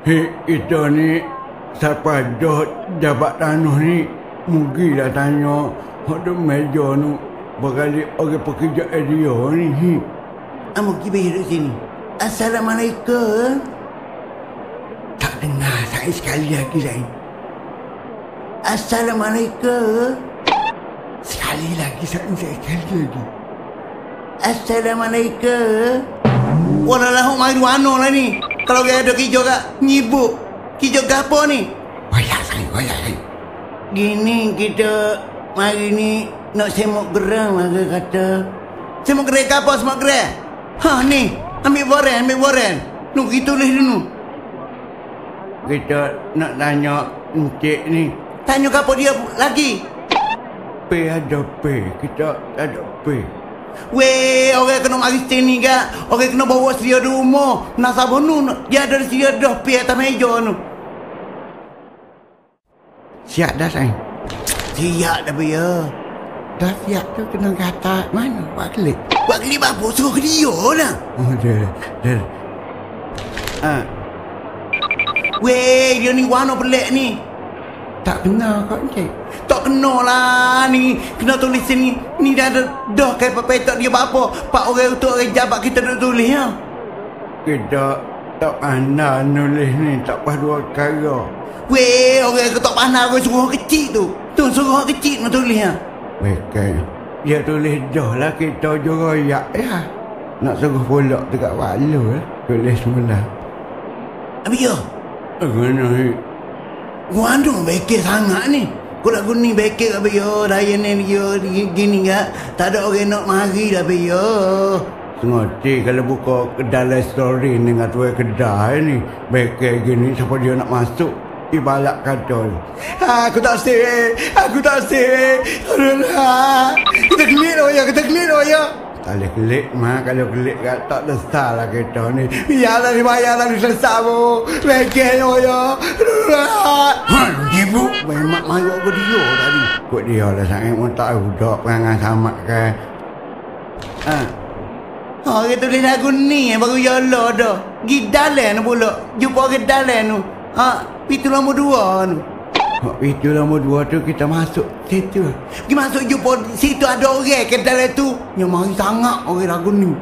Kita ni siapa dah jabat tanah ni mungkinlah tanya hak tu meja tu berkali orang pekerja dia ni. Pergi pergi duduk sini. Assalamualaikum. Tak dengar saya sekali lagi saya. Assalamualaikum. Sekali lagi saya sekali lagi. Assalamualaikum. Walau mari wano lah ni. Kalau dia ada kijau kak nyibuk. Kijau gapo ni? Wayah saya. Gini kita mari ni nak semok gerang lah ke kata. Semok gerai gapo semok gerai? Ha ni, ambil boren. Nunggu tulis dulu. Kita nak tanya encik ni. Tanya gapo dia lagi? P ada P, kita tak ada P. Weh, orang kena mari sini kak. Orang kena bawa sedia di rumah. Nasabah nu, dia ada sedia dah pi atas meja nu. Siap dah sayang? Siap dah biar. Dah siap tu kena kata mana buat kelip? Buat kelip apa? Suruh ke dia lah. Oh, dah. Weh, dia ni warna pelik ni. Tak kenal kau encik. Tak kenal lah ni. Kena tulis sini. Ni dah ada dah kayak pepetok dia apa. Pak orang untuk orang jabat kita duk tulis ya. Kita tak pandai nulis ni. Tak pas dua kara. Weh, orang tak pandai orang suruh kecil tu. Tu suruh kecil nak tulis ya. Betul. Dia tulis dah lah kita juga royak ya. Nak suruh pulak dekat walu lah. Tulis mula. Habis ya? Kena ni. Waduh, bekir sangat ni. Kau nak guni bekir kat biar. Raya ni dia gini kak. Tak ada orang nak mari dah biar. Sengaja kalau buka kedai restoran dengan tuan kedai ni. Bekir gini siapa dia nak masuk. Ibarat kata. Aku tak sih. Aduh. Kita kelik ya. Tak boleh kelik mah. Kalau kelik tak lesar lah kita ni. Biarlah dibayarlah selesai bu. Bekir ya. Ibu. Memang mayu aku dia tadi. Kut dia lah sangat pun tahu dak perangai sama kan. Orang tulis lagu ni baru yolo dah. Gi dalan pula. Jumpa ke dalan tu. Pintu nombor 2 tu. Pintu nombor 2 tu kita masuk situ. Pergi masuk jumpa situ ada orang ke dalam tu. Yang mari sangat orang lagu ni.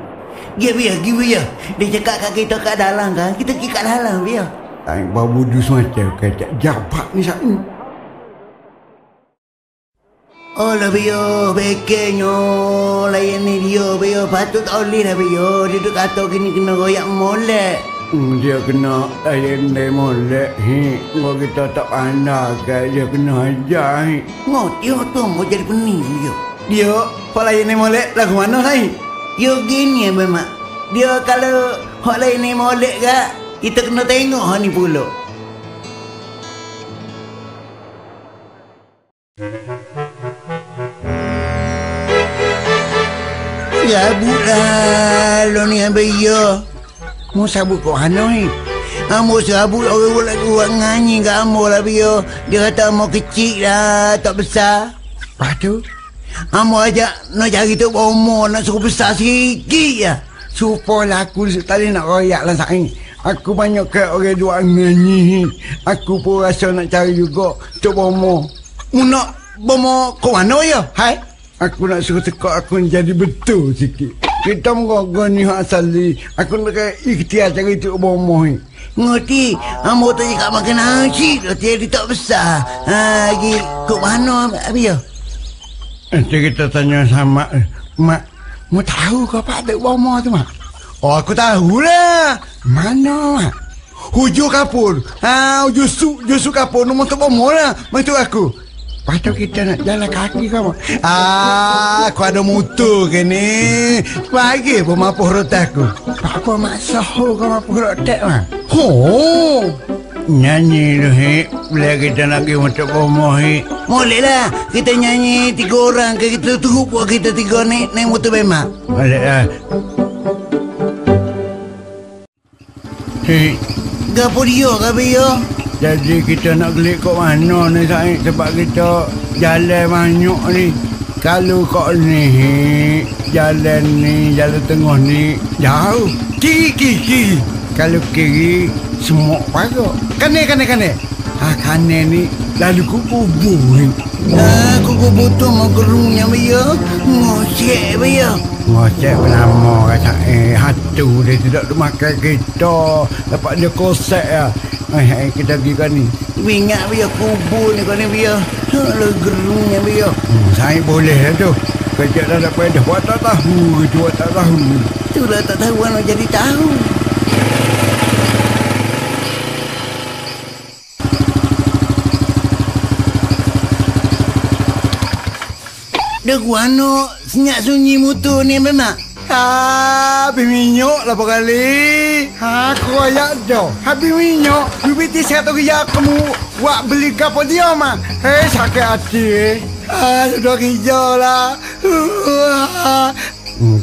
Gi biar. Dia cakap kat kita kat dalam kan. Kita pergi kat dalam biar. Tak bawa budu semacam kacak jabat ni sakni. Oh lah biar. Bekirnya. Layan ni dia biar. Patut tak boleh lah biar. Dia duk kata gini kena royak molek. Dia kena layan dia molek. Kalau kita tak pandai kan dia kena ajar. Dia tu mau jadi pening dia. Dia pak layan dia molek lagu mana lain? Dia gini memang. Dia kalau hak lain ni molek kak. Kita kena tengok hak ni pula. Sabutlah lo ni ambil ya. Mau sabut kau mana ni? Amo sabut orang lagu nganyi kat amo lah biar. Dia kata amo kecil lah, tak besar. Lepas tu? Amo ajak nak cari tu bomo, nak suruh besar sikit ya. Supaya aku tadi nak royak lah saing. Aku banyak ke orang dua nganyi. Aku pun rasa nak cari juga tu bomo. Mu nak bomo kau mana ya? Hai? Aku nak suruh tekak aku jadi betul sikit. Kita mengogon ni hak asali. Aku nak ikhtiar cari tu bomo ni. Ngerti? Amo tu cakap makan nasi tu dia tak besar. Lagi kau mana habis ya? Nanti kita tanya sama mak. Mau tahu kau apa ada bomo tu mak? Oh aku tahulah. Mana mak? Hujung kapur. Hujung kapur. Nombor tu bomo lah. Betul aku. Lepas tu kita nak jalan kaki kamu. Aku ada motor ke ni. Pagi pun mampu rotak aku. Apa maksud kau mampu rotak mah? Nyanyi tu bila kita nak pergi untuk bomoh boleh lah. Kita nyanyi 3 orang ke kita tunggu buat kita 3 naik motor bemak. Boleh lah. Gapo dia kabe ya? Jadi kita nak gelik kat mana ni Said? Sebab kita jalan banyak ni. Kalau kat ni, jalan tengah ni jauh. Kiri. Kalau kiri semua parok. Kane. Kane ni lalu kubur ni. Aku butuh mau gerungnya biar ngosek biar. Ngocek bernama kata hatu dia tidak makan kita. Dapat dia kosek ya. Kita pergi kan ni. Minyak biar kubur ni kan ni biar. Lalu gerungnya biar. Saya boleh lah tu. Kerja dah dapat dah buat tak tahu. Buat tak tahu. Itulah tak tahu nak jadi tahu. Dah guano senyap sunyi mutu ni memang. Habis minyak lah kali. Aku ayak dah. Habis minyak. Bibiti saya tahu kerja kamu. Buat beli kapal dia mah. Sakit hati sudah kerja lah.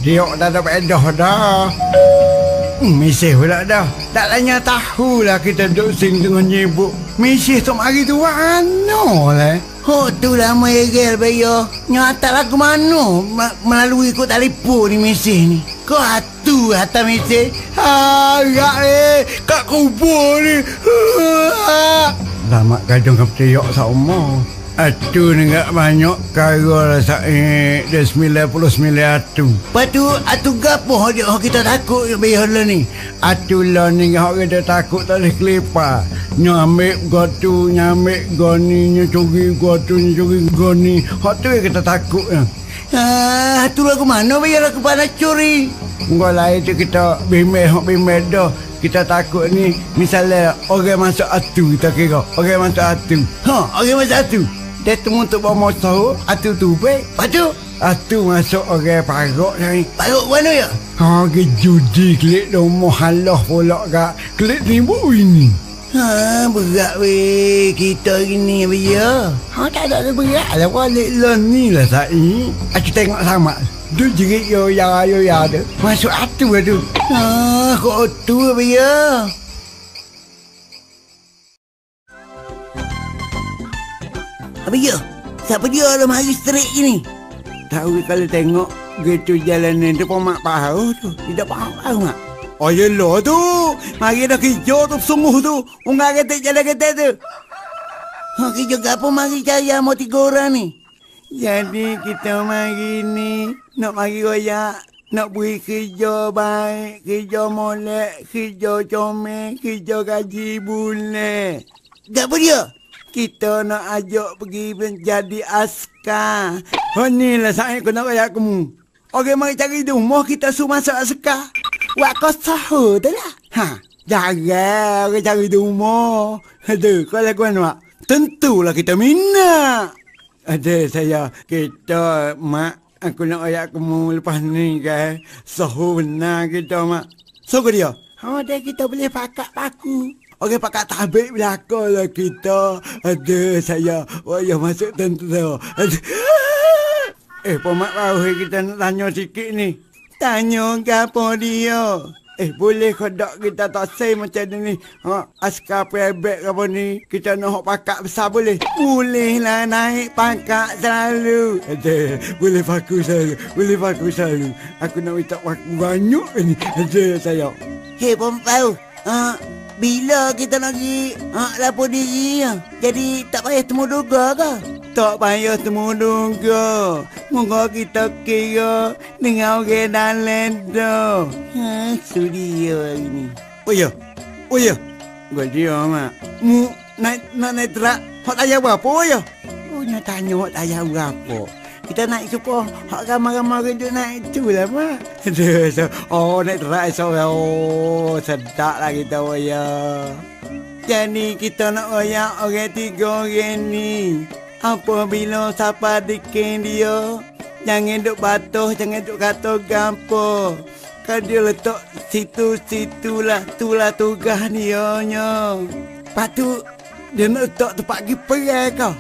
Dia dah dapat dah dah. Misih pula dah. Tak tanya tahulah kita duduk sing dengan nyibuk. Misih tu mari tu mana lah. Oh tu lah merel bayo. Nyata lah ke mana melalui kod telefon ni mesej ni. Kau hatu hantar mesej. Agak kat kubur ni. Lama kadang kepetiak sama. Atu ni tak banyak kara lah dia 99 atu. Lepas tu atu gapo dia kita takut bayo lah ni. Atu lah ni orang kita takut tak boleh kelipar. Nyamik gotu, nyamik goni, nyucuri gotu, nyucuri goni. Hak tu kita takut ya. Tu lah ke mana bayar aku pada curi. Enggak lain tu kita bimbel dah. Kita takut ni misalnya orang masuk atu kita kira. Orang masuk atu. Orang masuk atu. Dia temu untuk bawa motor, atu tu baik. Lepas tu? Atu masuk orang parok ni. Parok mana ya? Ke judi klik rumah halah pula kak. Klik timbuk ini. Berat weh kita gini biar. Tak ada berat lah. Balik lah ni lah saya. Aku tengok sama. Tu jerit yoya tu. Masuk atu lah tu. Kok tu biar. Biar. Siapa dia dalam hari straight ni? Tahu kalau tengok gitu jalanan tu Mak Pahau tu. Tidak faham mak. Oh yelah tu. Mari dah kerja tu sungguh tu. Unggah kata jalan kata tu. Kerja apa mari cari mau 3 orang ni? Jadi kita mari ni nak mari royak. Nak beri kerja baik, kerja molek, kerja comel, kerja gaji bulan. Tak apa dia? Kita nak ajak pergi menjadi askar. Ni lah saya nak royak kamu. Orang mari cari rumah kita suruh masuk askar. Wak kau sahur tu lah. Jangan orang cari rumah. Aduh, kalau kau nak, tentulah kita minat. Ada saya, kita, Mak, aku nak ayat kamu lepas ni kan. Sahur benar kita, Mak. So ke dia? Dia kita boleh pakat paku. Orang pakat tabik belakang lah kita. Ada saya, yang masuk tentu tu. Mak baru kita nak tanya sikit ni. Tanya ke apa dia? Boleh kodak kita tak say macam ni. Askar private ke apa ni. Kita nak pakat besar boleh? Boleh lah naik pakat selalu. Boleh paku selalu. Aku nak minta paku banyak ni. Saya. Pompau. Bila kita nak pergi lapor diri jadi tak payah temu duga ke? Tak payah temu duga. Moga kita kira dengan orang dalam dah. Studio hari ni. Oh ya. Gua dia mak. Mu naik truk. Hak tanya berapa ya? Nak tanya hak tanya berapa. Kita naik supaya hak ramai-ramai duduk naik tu lah mak. Naik truk sedap lah kita ya. Jadi kita nak royak orang 3 orang ni. Apabila siapa dikin dia, jangan duk batuh, jangan duk kata gampo. Kalau dia letak situ-situlah, itulah tugas dia nya. Lepas tu, dia nak letak tempat pergi perai kau.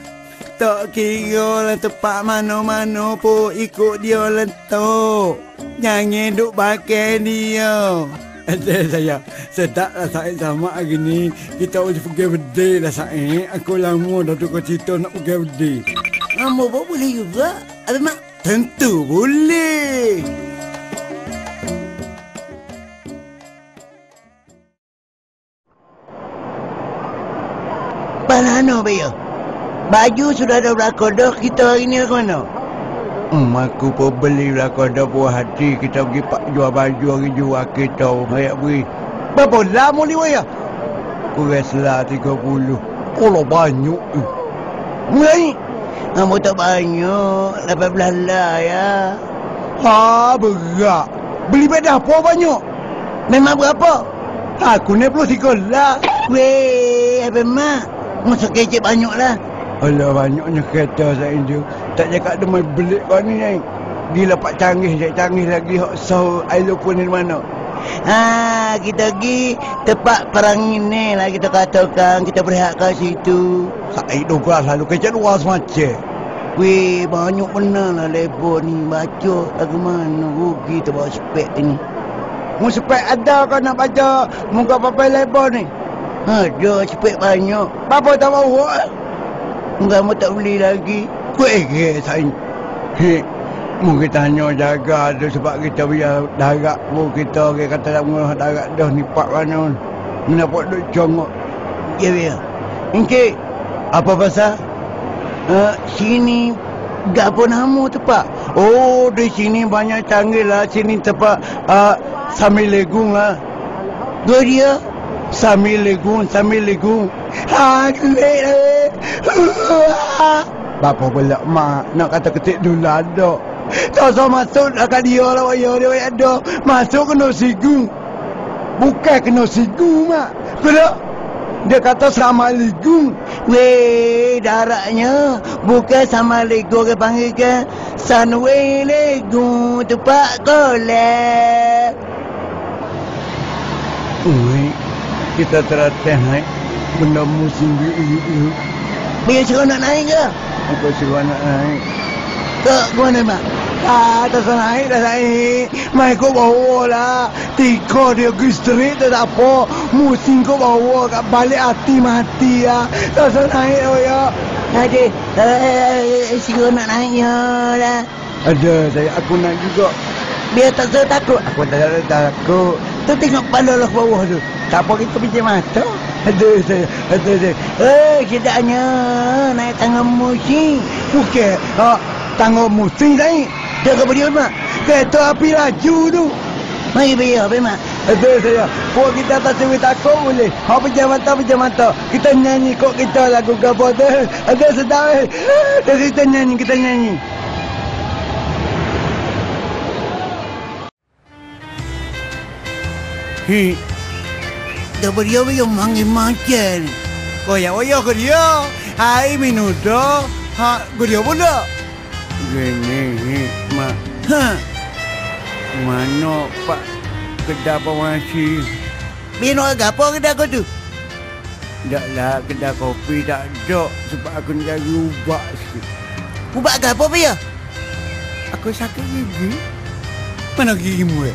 Tak kira lah tempat mana-mana pun ikut dia letak. Jangan duk pakai dia. Saya sedap lah saya sama hari ni. Kita boleh pergi berde lah saya. Aku lama dah tukar cerita nak pergi berde. Lama pun boleh juga. Ada mak? Tentu boleh. Banana Bayo. Baju sudah ada belakang dah. Kita hari ni ke mana? Aku pun beli belakang dah buah hati. Kita pergi pak jual baju hari jual kita. Kayak beri. Berapa lama ni waya? Kurang selah 30. Kalau banyak tu. Mulai. Kamu tak banyak. 18 lah ya. Ha, berat. Beli bedah apa banyak? Memang berapa? Aku ni 23 lah. Weh, apa mak? Masa kecil banyak lah. Alah, banyaknya kereta saya tu. Tak cakap dia main belik kau ni, Neng. Dia lepak canggih, canggih lagi. Hak sahur air lupa ni mana? Kita pergi tempat perangin ni lah kita katakan. Kita berehat kat situ. Saya dogas selalu kerja luar semacam. Weh, banyak benar lah labor ni. Baca lagu mana rugi tu bawa spek ni. Mu spek ada kau nak baca muka papai labor ni? Ada spek banyak. Bapa tak bawa? Kamu tak beli lagi. Kuih saya. Mu kita hanya jaga tu sebab kita biar darat mu kita kata tak murah darat dah ni pak mana. Mana buat duk jongok. Ya biar. Encik, apa pasal? Sini gapo nama tempat? Oh, di sini banyak canggih lah. Sini tempat Sambil Legung lah. Dua dia? Sambil Legung. Kuih lah. Bapa belak mak nak kata ketik dulu ada. Tak usah masuk kat dia lah waya dia ada. Masuk kena sigu. Bukan kena sigu mak. Belak. Dia kata sama ligu. Weh, daratnya bukan sama lego ke panggil ke Sunway Lego tempat kolek. Kita teratih naik benda musim biru. Biar suruh nak naik ke? Apa suruh nak naik? Ke mana mak? Tak naik dah naik. Mai kau bawa lah. Tika dia gistri tak apa. Musim kau bawa kat balik hati mati ya. Tak naik oh ya. Ada. Suruh nak naiknya lah. Ada saya aku nak juga. Biar tak takut. Aku tak takut. Tu tengok bala lah bawah tu. Tak apa kita pinjam mata. Ada saya. Sedaknya naik tangga musim. Bukan. Tangga musim saya. Dia ke beri mak? Kereta api laju tu. Mari bayar apa mak? Ada saya. Kok kita tak sewi takut boleh. Pejam mata. Kita nyanyi kok kita lagu gapo tu. Ada sedap. Kita nyanyi. Dia beri apa yang manggil macam? Koyak ke dia. Hai minuto. Ke dia pula. Gini, mak. Mana pak kedai masih? Biar nak agak apa kedai kau tu? Tak lah, kedai kopi tak ada. Sebab aku nak cari ubat sikit. Ubat agak apa ya? Aku sakit gigi. Mana gigimu ya?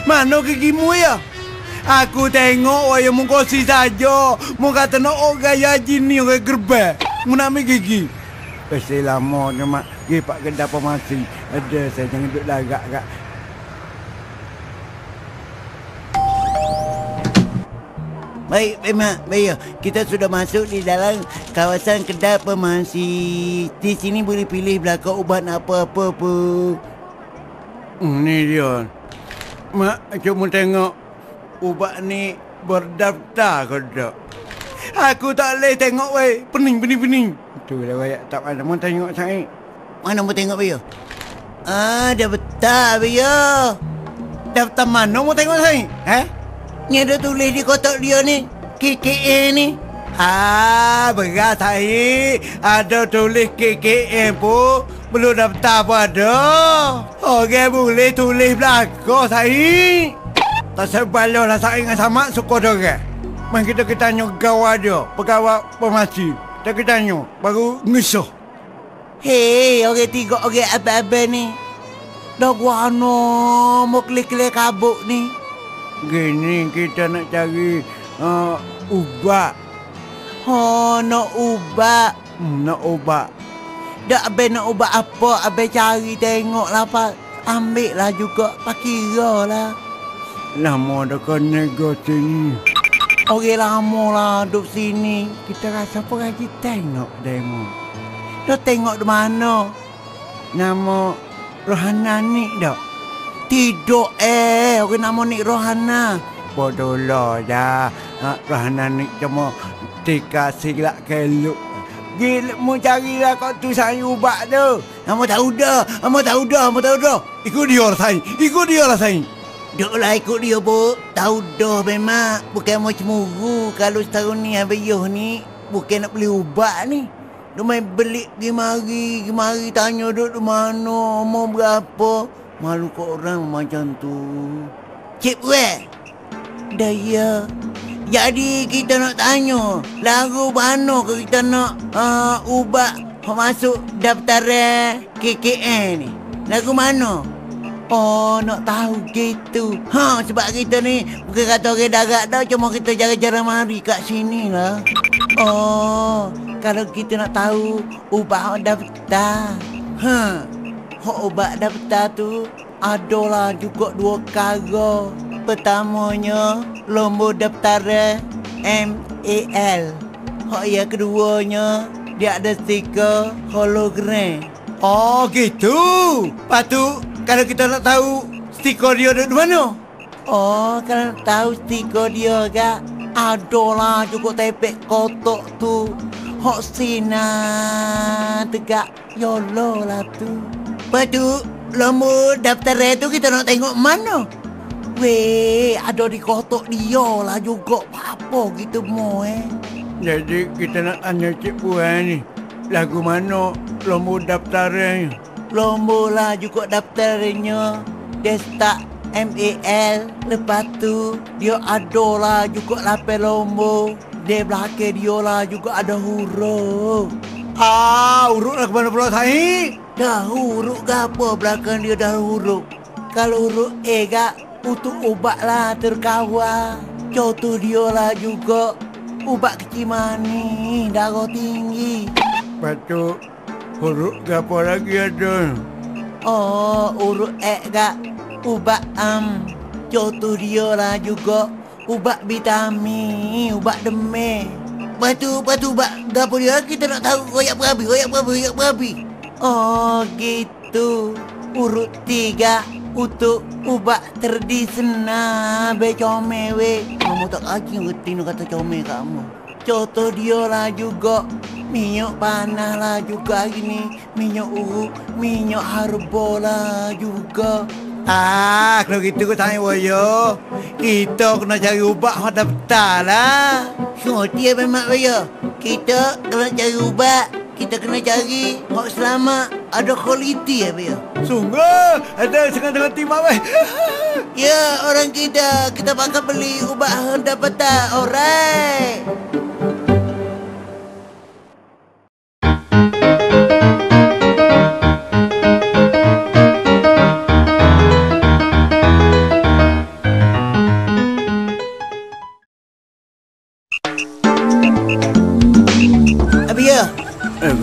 Mana gigimu ya? Aku tengok waya mengkosi saja. Mu kata nak gaya jini orang gerbang. Mu nak ambil gigi. Pasti lama je mak. Pergi pak kedai masih. Ada saya jangan duduk lagak kak. Baik, mak. Baik, kita sudah masuk di dalam kawasan kedai pemasi. Di sini boleh pilih belakang ubat apa-apa pun. Ni dia. Mak, cuma tengok ubat ni berdaftar ke tak? Aku tak boleh tengok weh. Pening. Tu dah banyak tak ada. Mau tengok saya. Mana mau tengok Bayo? Daftar Bayo. Daftar mana mau tengok saya? Ni ada tulis di kotak dia ni. KKM ni. Berat saya. Ada tulis KKM pun. Belum daftar pun ada. Orang boleh tulis belakang saya. Tak sebalik lah saya dengan sama suka dia. Main kita tanya gawat dia. Pegawai pemasi. Kita tanya. Baru ngesuh. Hei, orang tiga orang abang-abang ni. Dah gua mau klik-klik kabut ni. Gini kita nak cari ubat. Nak ubat. Nak ubat. Dak abang nak ubat apa? Abang cari tengok lah pak. Ambil lah juga. Pak kira lah. Lama dah kena negosiasi ni. Orang lama lah duduk sini. Kita rasa pergi tengok demo. Dah tengok di mana? Nama Rohana ni dah. Tidak orang nama ni Rohana. Bodoh lah dah. Rohana ni cuma dikasih lah keluk. Gila mu carilah kau tu saya ubat tu. Amo tahu dah. Ikut dia lah saya. Duklah ikut dia, Bu. Tahu dah memang. Bukan mau cemburu. Kalau setahun ni Abiyuh ni bukan nak beli ubat ni. Dia main beli pergi mari tanya duk di mana, mau berapa. Malu kau orang macam tu. Cik Weh. Dah ya. Jadi kita nak tanya, lagu mana ke kita nak ubat masuk daftar KKN ni? Lagu mana? Oh, nak tahu gitu. Sebab kita ni bukan kata orang darat dah, cuma kita jarang-jarang mari kat sini lah. Oh, kalau kita nak tahu ubat daftar. Ubat daftar tu adalah juga dua perkara. Pertamanya, lomba daftar MAL. Yang keduanya, dia ada stiker hologram. Oh, gitu. Lepas tu, kalau kita nak tahu stiker dia ada di mana? Oh, kalau nak tahu stiker dia kak, adalah cukup tepek kotak tu. Hok sinar tegak YOLO lah tu. Lepas tu, lomba daftar tu kita nak tengok mana? Weh, ada di kotak dia lah juga. Apa gitu mau Jadi kita nak tanya Cik Puan ni, lagu mana lomba daftarnya? Lomba lah juga daftarnya. Dia start MAL. Lepas tu dia ada lah juga lapel lomba. Dia belakang dia lah juga ada huruf. Huruf lah ke mana pula saya? Dah huruf ke apa belakang dia dah huruf. Kalau huruf A kak, untuk ubat lah terkawal. Contoh dia lah juga ubat kecil manis, darah tinggi. Lepas tu huruf ke apa lagi ada? Oh, huruf E kak, ubat contoh dia lah juga ubat vitamin, ubat demam. Lepas tu ubat gapo dia kita nak tahu royak berabi. Oh gitu. Urut 3 untuk ubat tradisional become we. Kamu tak lagi ngerti nak kata comel kamu. Contoh dia lah juga minyak panas lah juga gini, minyak urut, minyak harbo lah juga. Kalau gitu kau tanya saya, kita kena cari ubat hak daftar lah. Dia memang saya. Kita kena cari ubat, kita kena cari hak selamat, ada kualiti ya Baya. Sungguh ada setengah timak weh. Ya, orang kita bakal beli ubat hak daftar. Alright.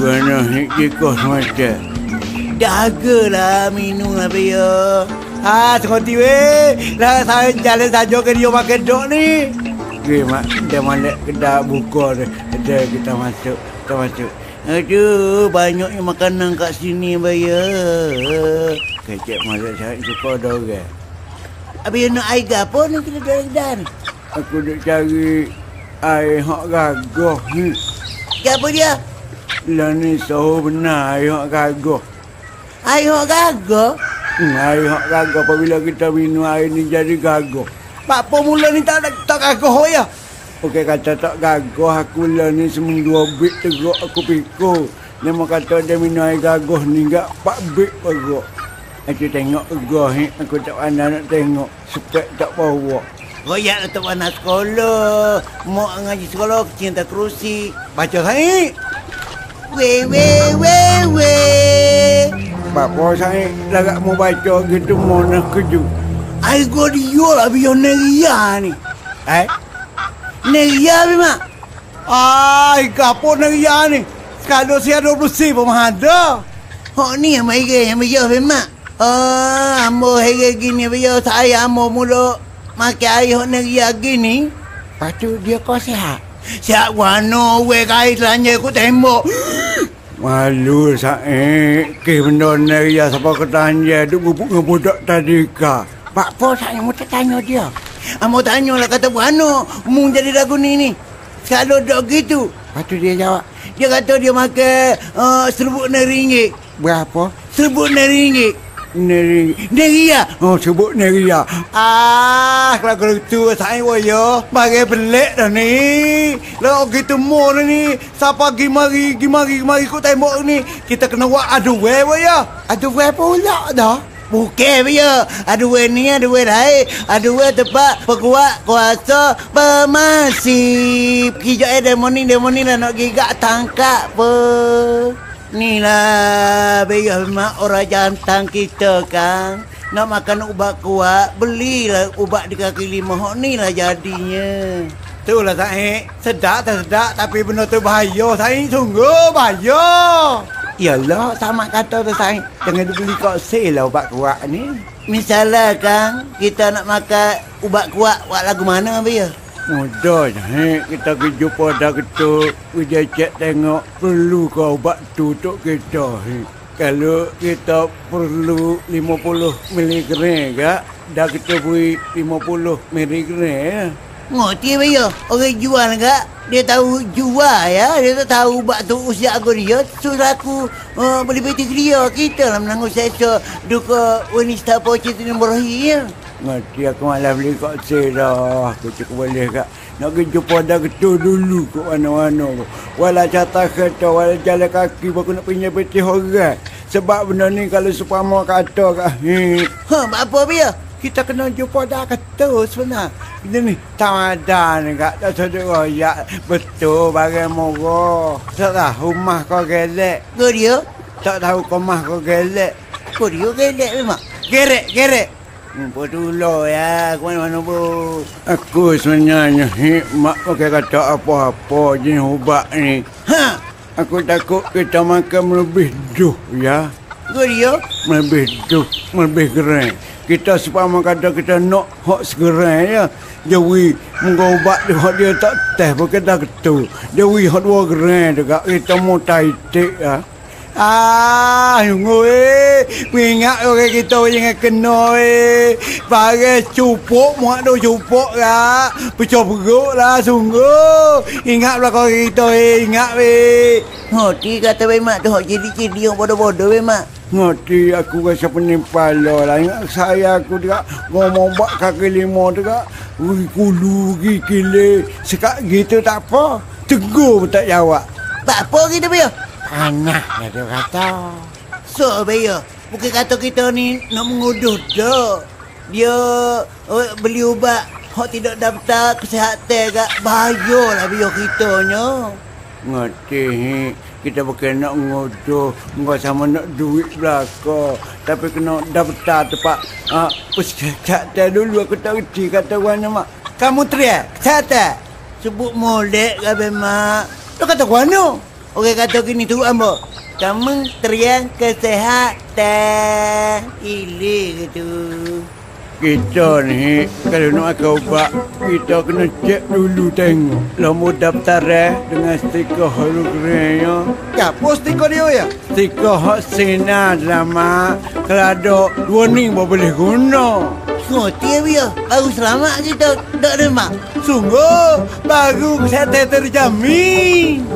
Guna hikikos macam dagalah minum apa ya. Sekondi weh. Lah saya jalan saja ke dia makan dok ni. Okay, mak, dia mana kedai buka dia. Kita masuk. Aduh, banyaknya makanan kat sini Baya. Kecik masak saya suka ada orang. Abia nak air gapo ni kita jalan-jalan. Aku nak cari air hak gagah ni. Gapo dia? Lah ni sahur benar air hak gagah. Air hak gagah? Air hak gagah apabila kita minum air ni jadi gagah. Pak pemula ni tak gagah ya? Okey kata tak gagah aku lah ni seminggu 2 bit teruk aku pikir. Dia mau kata dia minum air gagah ni enggak 4 bit perut. Aku tengok gagah ni aku tak pandai nak tengok. Sepek tak bawa. Royak letak warna sekolah. Mak ngaji sekolah kecil tak kerusi. Baca saya. Weh. Bapa saya lagak mau baca gitu mau nak kerja. Ai go dia lah biar neria ni. Neria memang. Kapo neria ni. Kalau saya 20 pemah ada. Ni yang biar memang. Ambo hege gini biar saya ambo mula makan air neria gini. Lepas tu dia kau sihat. Siap wano we kait lanya aku tembok. Malu saik ke benda ni ya siapa ketanya duk bubuk dengan budak tadi ka. Pak po saya mau tanya dia. Amo tanya lah kata wano mung jadi lagu ni. Kalau dok gitu. Lepas tu dia jawab. Dia kata dia makan serbuk RM6. Berapa? Serbuk RM6. Neria. Oh, sebut Neria. Kalau tu saya yo, bagi pelik dah ni. Kalau gitu mau ni, siapa gimari kau tembok ni, kita kena buat adu we ya. Adu we pula dah. Bukan ya. Adu we ni, adu we lain. Adu we tempat pekuat kuasa pemasif. Kijak demo ni lah nak gigak tangkap pe. Ni lah biar mak orang jantan kita kan. Nak makan ubat kuat, belilah ubat di kaki lima. Ni lah jadinya. Itulah Saik. Sedap tak sedap tapi benda tu bahaya Saik. Sungguh bahaya. Yalah sama kata tu Saik. Jangan dibeli kat sale lah ubat kuat ni. Misalnya kan kita nak makan ubat kuat, buat lagu mana biar? Mudahnya kita pergi jumpa dah ketuk. Kita cek tengok perlu ke ubat tu untuk kita. Kalau kita perlu 50 miligram ke, dah kita beri 50 miligram. Ngerti biar? Orang jual enggak? Dia tahu jual ya. Dia tak tahu ubat tu usia aku dia. Suruh aku beli peti dia. Kita lah menanggung sesa duka wanita pocit ini merahi ya. Ngerti aku malah beli kat sale dah. Aku cukup boleh kak. Nak pergi jumpa dah ketul dulu kat mana-mana. Walau catat kereta, walau jalan kaki aku nak pinjam peti orang. Sebab benda ni kalau supama kata kak. Apa biar? Kita kena jumpa dah ketul sebenarnya. Kita ni Ramadan kak. Tak sedut royak. Betul barang murah. Tak tahu rumah kau gelek. Kau dia? Tak tahu kau rumah kau gelek. Kau dia gelek memang? Gerek. Dulu ya, aku mana bu? Aku sebenarnya mak pakai kata apa-apa jenis ubat ni. Ha? Aku takut kita makan melebih duh ya. Kau dia? Melebih duh, melebih gerang. Kita supaya kata kita nak hak segerang ya. Jawi mengobat dia tak teh pakai dah ketu. Jawi hak 2 gerang dekat kita mau taitik ya. Sungguh ingat orang kita jangan kena Pakai cupuk, muak tu cupuk lah Pecah perut lah sungguh Ingatlah kau kita ingat Ngerti kata mak tu hak jadi yang bodoh-bodoh mak. Ngerti aku rasa penipala lah. Ingat saya aku juga ngomong buat kaki 5 juga kulu gile. Sekat gitu tak apa. Tegur pun tak jawab. Tak apa kita biar. Panas lah dia kata. So biar. Bukan kata kita ni nak menguduh dah. Dia beli ubat hak tidak daftar kesihatan kat bahayalah biar kitanya. Ngerti kita bukan nak nguduh. Enggak sama nak duit belaka. Tapi kena daftar tempat kesihatan dulu. Aku tak kerti kata orang mak. Kamu teriak kesihatan. Sebut molek ke mak. Tu kata orang Orang kata gini tu ambo. Kementerian Kesihatan. Ili gitu. Kita ni kalau nak makan ubat kita kena cek dulu tengok. Lama daftar dengan stiker hologram ya. Apa stiker dia ya? Stiker hak sinar lama. Kalau ada warning boleh guna. Ngerti biar. Baru selamat kita. Tak ada mak. Sungguh baru kesihatan terjamin.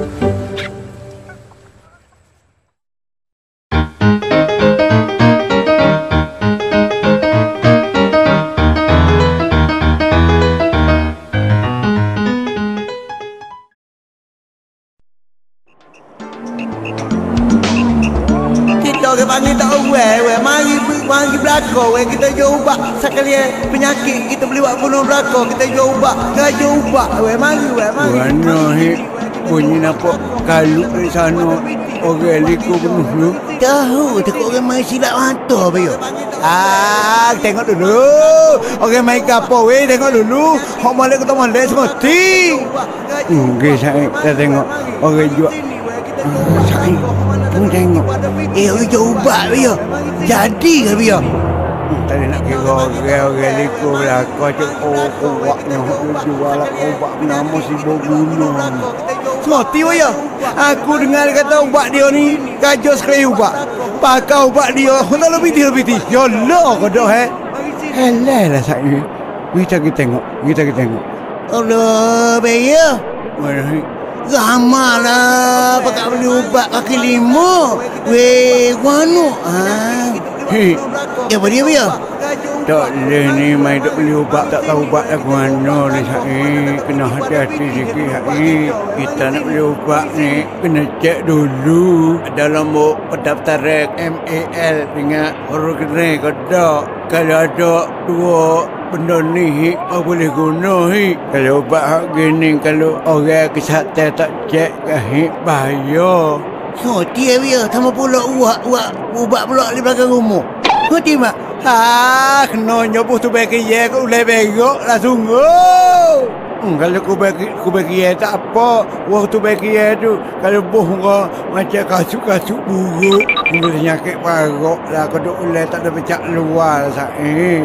Panggil tak mari belakang kita jual ubat sekalian penyakit kita beli buat bunuh belakang kita jual ubat mari mana bunyi nampak kalut dari sana orang liku bunuh lu tahu takut orang main silap mata bayo tengok dulu orang main kapau tengok dulu hok malik kita malik semua okey saya tengok orang jual saya tengok orang jual ubat biar jadi ke biar Tadi nak kira orang liku lah. Kau cakap kubaknya jual kubak nama si Bogunung. Ngerti ya? Aku dengar kata ubat dia ni kajau sekali ubat. Pakai ubat dia, nak lebih. Ya Allah kau dah Helal lah saya. Kita tengok. Allah, bayar. Ramah lah pakai beli ubat kaki lima. Weh, guano. Apa dia bayar? Tak boleh ni main duk beli ubat tak tahu ubat aku mana ni saya. Kena hati-hati sikit saya. Kita nak beli ubat ni kena cek dulu dalam pendaftaran MAL dengan huruf kena ke tak. Kalau ada dua benda ni boleh guna kalau ubat hak gini kalau orang kesihatan tak cek bahaya. Dia biar sama pula ubat pula di belakang rumah. Ngerti mak? Kena nyobuh tu bagi ye kau boleh begok lah sungguh. Kalau ku bagi ye tak apa. Waktu bagi ye tu kalau buh kau macam kasut-kasut buruk, boleh nyakit parok lah. Kau duk boleh tak ada becak luar saya.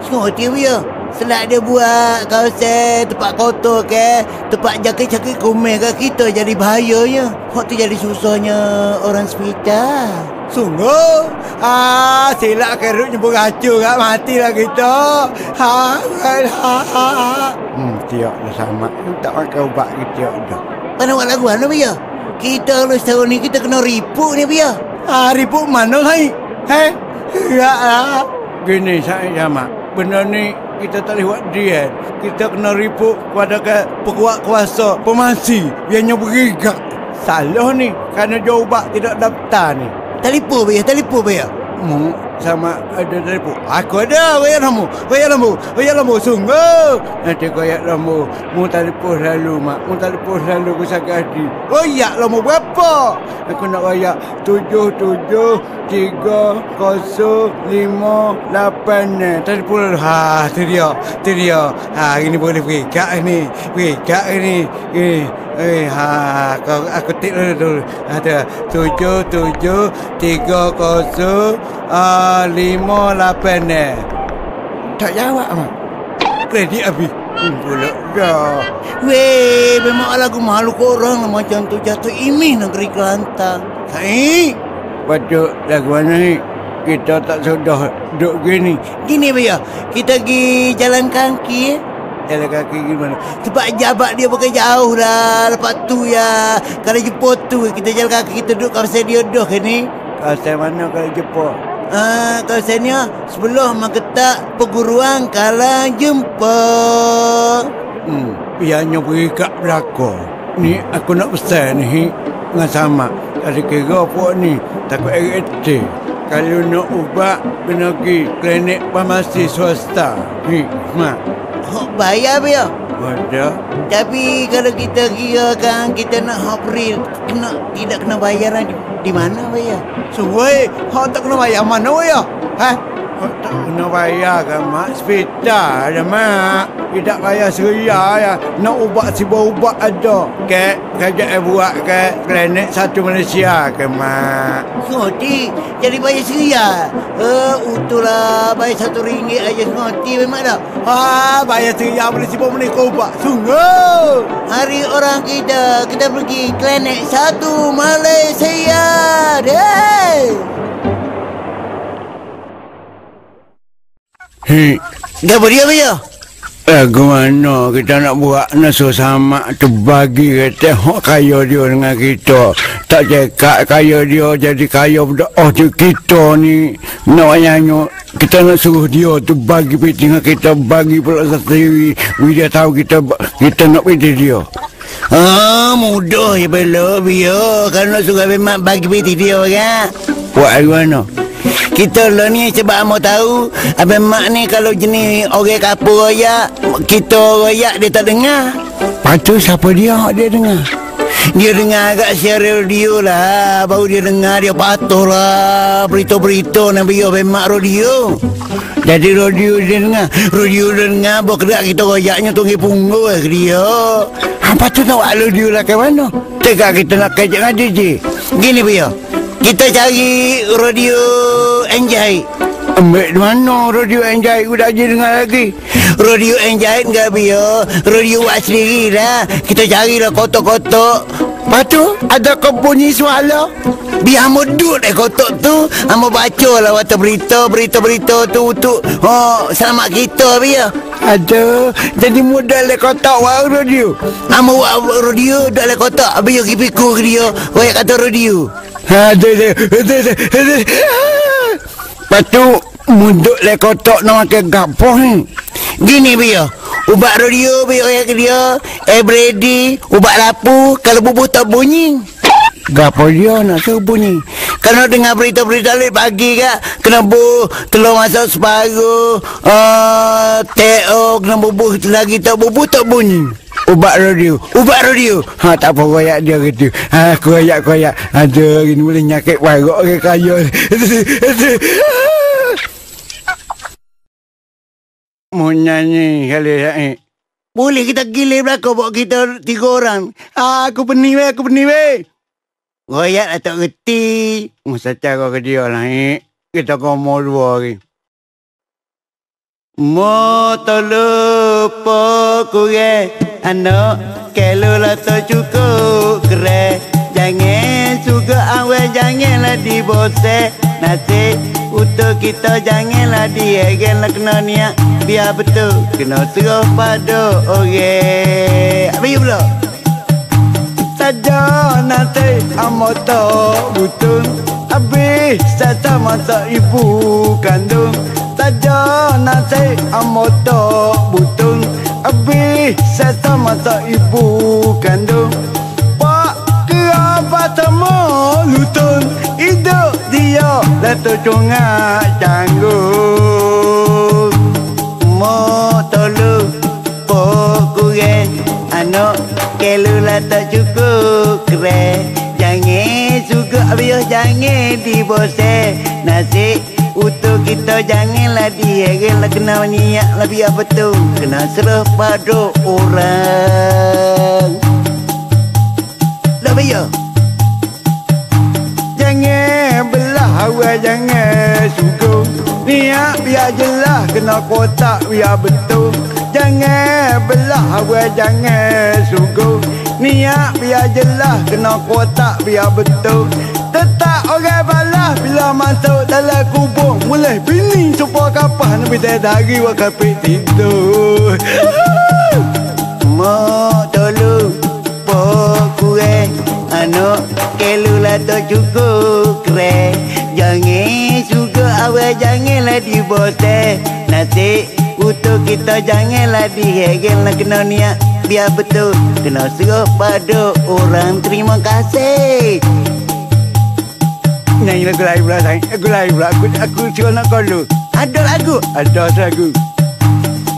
Ngerti biar. Selak dia buat kawasan tempat kotor ke, tempat jakit-jakit kumel ke, kita jadi bahayanya. Waktu jadi susahnya orang hospital. Sungguh? Silap kerut nyebur racun kat matilah kita. Tiap dah sama. Tak pakai ubat kita dah. Mana buat lagu mana biar? Kita kalau setahun ni kita kena ripuk ni biar. Ripuk mana saya? Gini saya sama. Benda ni kita tak boleh buat diet. Kita kena ripuk pada pekuat kuasa pemasi biarnya berigak. Salah ni kerana jual ubat tidak daftar ni. Telefon biar. Sama ada telefon. Aku ada koyak lambu sungguh. Nanti koyak lambu mu telefon selalu mak. Mu telefon selalu aku sakit hati. Koyak lambu berapa? Aku nak koyak 773058. Telefon tu dia. Ini boleh berikak ni. Aku tik dulu. Ada 773058. Tak jawab mak. Kredit habis. Pula dah. Weh, memang lagu malu korang macam tu jatuh imih negeri Kelantan. Patut lagu mana ni? Kita tak sudah duduk gini. Gini biar. Kita pergi jalan kaki Jalan kaki gimana? Sebab jabat dia pakai jauh dah. Lepas tu ya, kalau jemput tu kita jalan kaki, kita duduk kawasan Diodoh ke ni. Kawasan mana kalau jemput? Kawasan ni sebelah Maketak Perguruan Kalang Jemput. Biarnya pergi kat belakang. Ni aku nak pesan ni dengan sama. Ada kira apa ni takut RT. Kalau nak ubat kena pergi klinik farmasi swasta. Mak. Bayar biar. Ada. Tapi kalau kita kira kan kita nak April tidak kena bayaran di mana bayar? Suai, tak kena bayar mana bayar? Tak kena bayar kan mak? Hospital ada mak. Tidak bayar seria ya. Nak ubat sebuah ubat ada. Kerja buat ke klinik satu Malaysia ke mak. Ngoti jadi bayar seria. Ututlah bayar RM1 aja ngoti memang dah. Bayar seria boleh boleh ubat. Sungguh. Hari orang kita pergi klinik satu Malaysia. Apa dia bayar? Lagu mana kita nak buat nasi sama tu bagi kata hak kaya dia dengan kita. Tak cekak kaya dia jadi kaya budak kita ni. Nak nyanyi kita nak suruh dia tu bagi piti dengan kita, bagi pula sendiri. Dia tahu kita nak piti dia. Mudah je bela biar. Kalau nak suruh memang bagi piti dia kan. Buat lagu mana? Kita lah ni sebab mau tahu abang mak ni kalau jenis orang kapur royak, kita royak dia tak dengar. Patut siapa dia dengar? Dia dengar agak siaran radio lah. Baru dia dengar, dia patuh lah berita-berita nak bagi abang mak radio. Jadi radio dia dengar. Radio dia dengar, bawa kerak kita royaknya tunggu punggul ke dia. Patut nak buat radio lah ke mana? Tegak kita nak kajak dengan DJ. Gini biar. Kita cari radio Enjai. Ambil di mana radio yang jahit aku tak je dengar lagi. Radio yang jahit enggak bio. Radio buat sendiri lah. Kita carilah kotak-kotak. Lepas tu ada kau bunyi suara. Biar amo duduk kotak tu. Amo baca lah waktu berita tu untuk selamat kita biar. Ada. Jadi mudah le kotak wang radio. Amo buat radio dak le kotak. Biar pergi pikul dia. Wayak kata radio. Ada. Lepas tu muduk le kotak nak makan gapoh ni. Gini biar. Ubat radio biar wayak dia. Everyday. Ubat lapu. Kalau bubuh tak bunyi. Gapo dia nak suruh bunyi? Kena dengar berita-berita late pagi kak. Kena telur masak separuh. Teo kena bubuh lagi tak bubuh tak bunyi. Ubat radio. Tak apa koyak dia gitu. Koyak. Ada ini boleh nyakit warok ke kaya. Mau nyanyi kali ni. Boleh kita gilir belakang buat kita 3 orang. Aku pening weh. Koyak lah tak reti. Masa cara ke dia lah ni. Kita ngomong 2 hari. Mo lupa kurang anak kalau lah tak cukup keren. Jangan suka awal janganlah dibosek. Nasi untuk kita janganlah diegellah kena niat. Biar betul kena serah pada orang. Apa you pula? Saja nanti amat tak betul. Habis saya masak ibu kandung. Saja nanti amat tak betul. Habis saya masak ibu kandung. Pak kerabat semua lutun. Hidup dia dah tercungak canggung. Mo tolong pok kurang anak kalau lah tak cukup keren. Jangan suka biar jangan dibosek. Nasi untuk kita janganlah diegellah kena niat lah biar betul. Kena serah pada orang. Lah biar. Jangan belah awal jangan sungguh. Niat biar jelas kena kotak biar betul. Jangan belah awal jangan sungguh. Niat biar jelas kena kotak biar betul. Tetap orang balas bila masuk dalam kubur. Mulai bini supaya kapan lebih dari wakapit tidur. Mak tolong pok kurang anak kalau lah tak cukup keren. Jangan suka awal janganlah dibosek. Nasi untuk kita janganlah dihegellah kena niat biar betul. Kena serah pada orang. Terima kasih. Nyanyi lagu lain pula sayang. Aku suka nak kau dulu. Ada lagu? Ada lagu.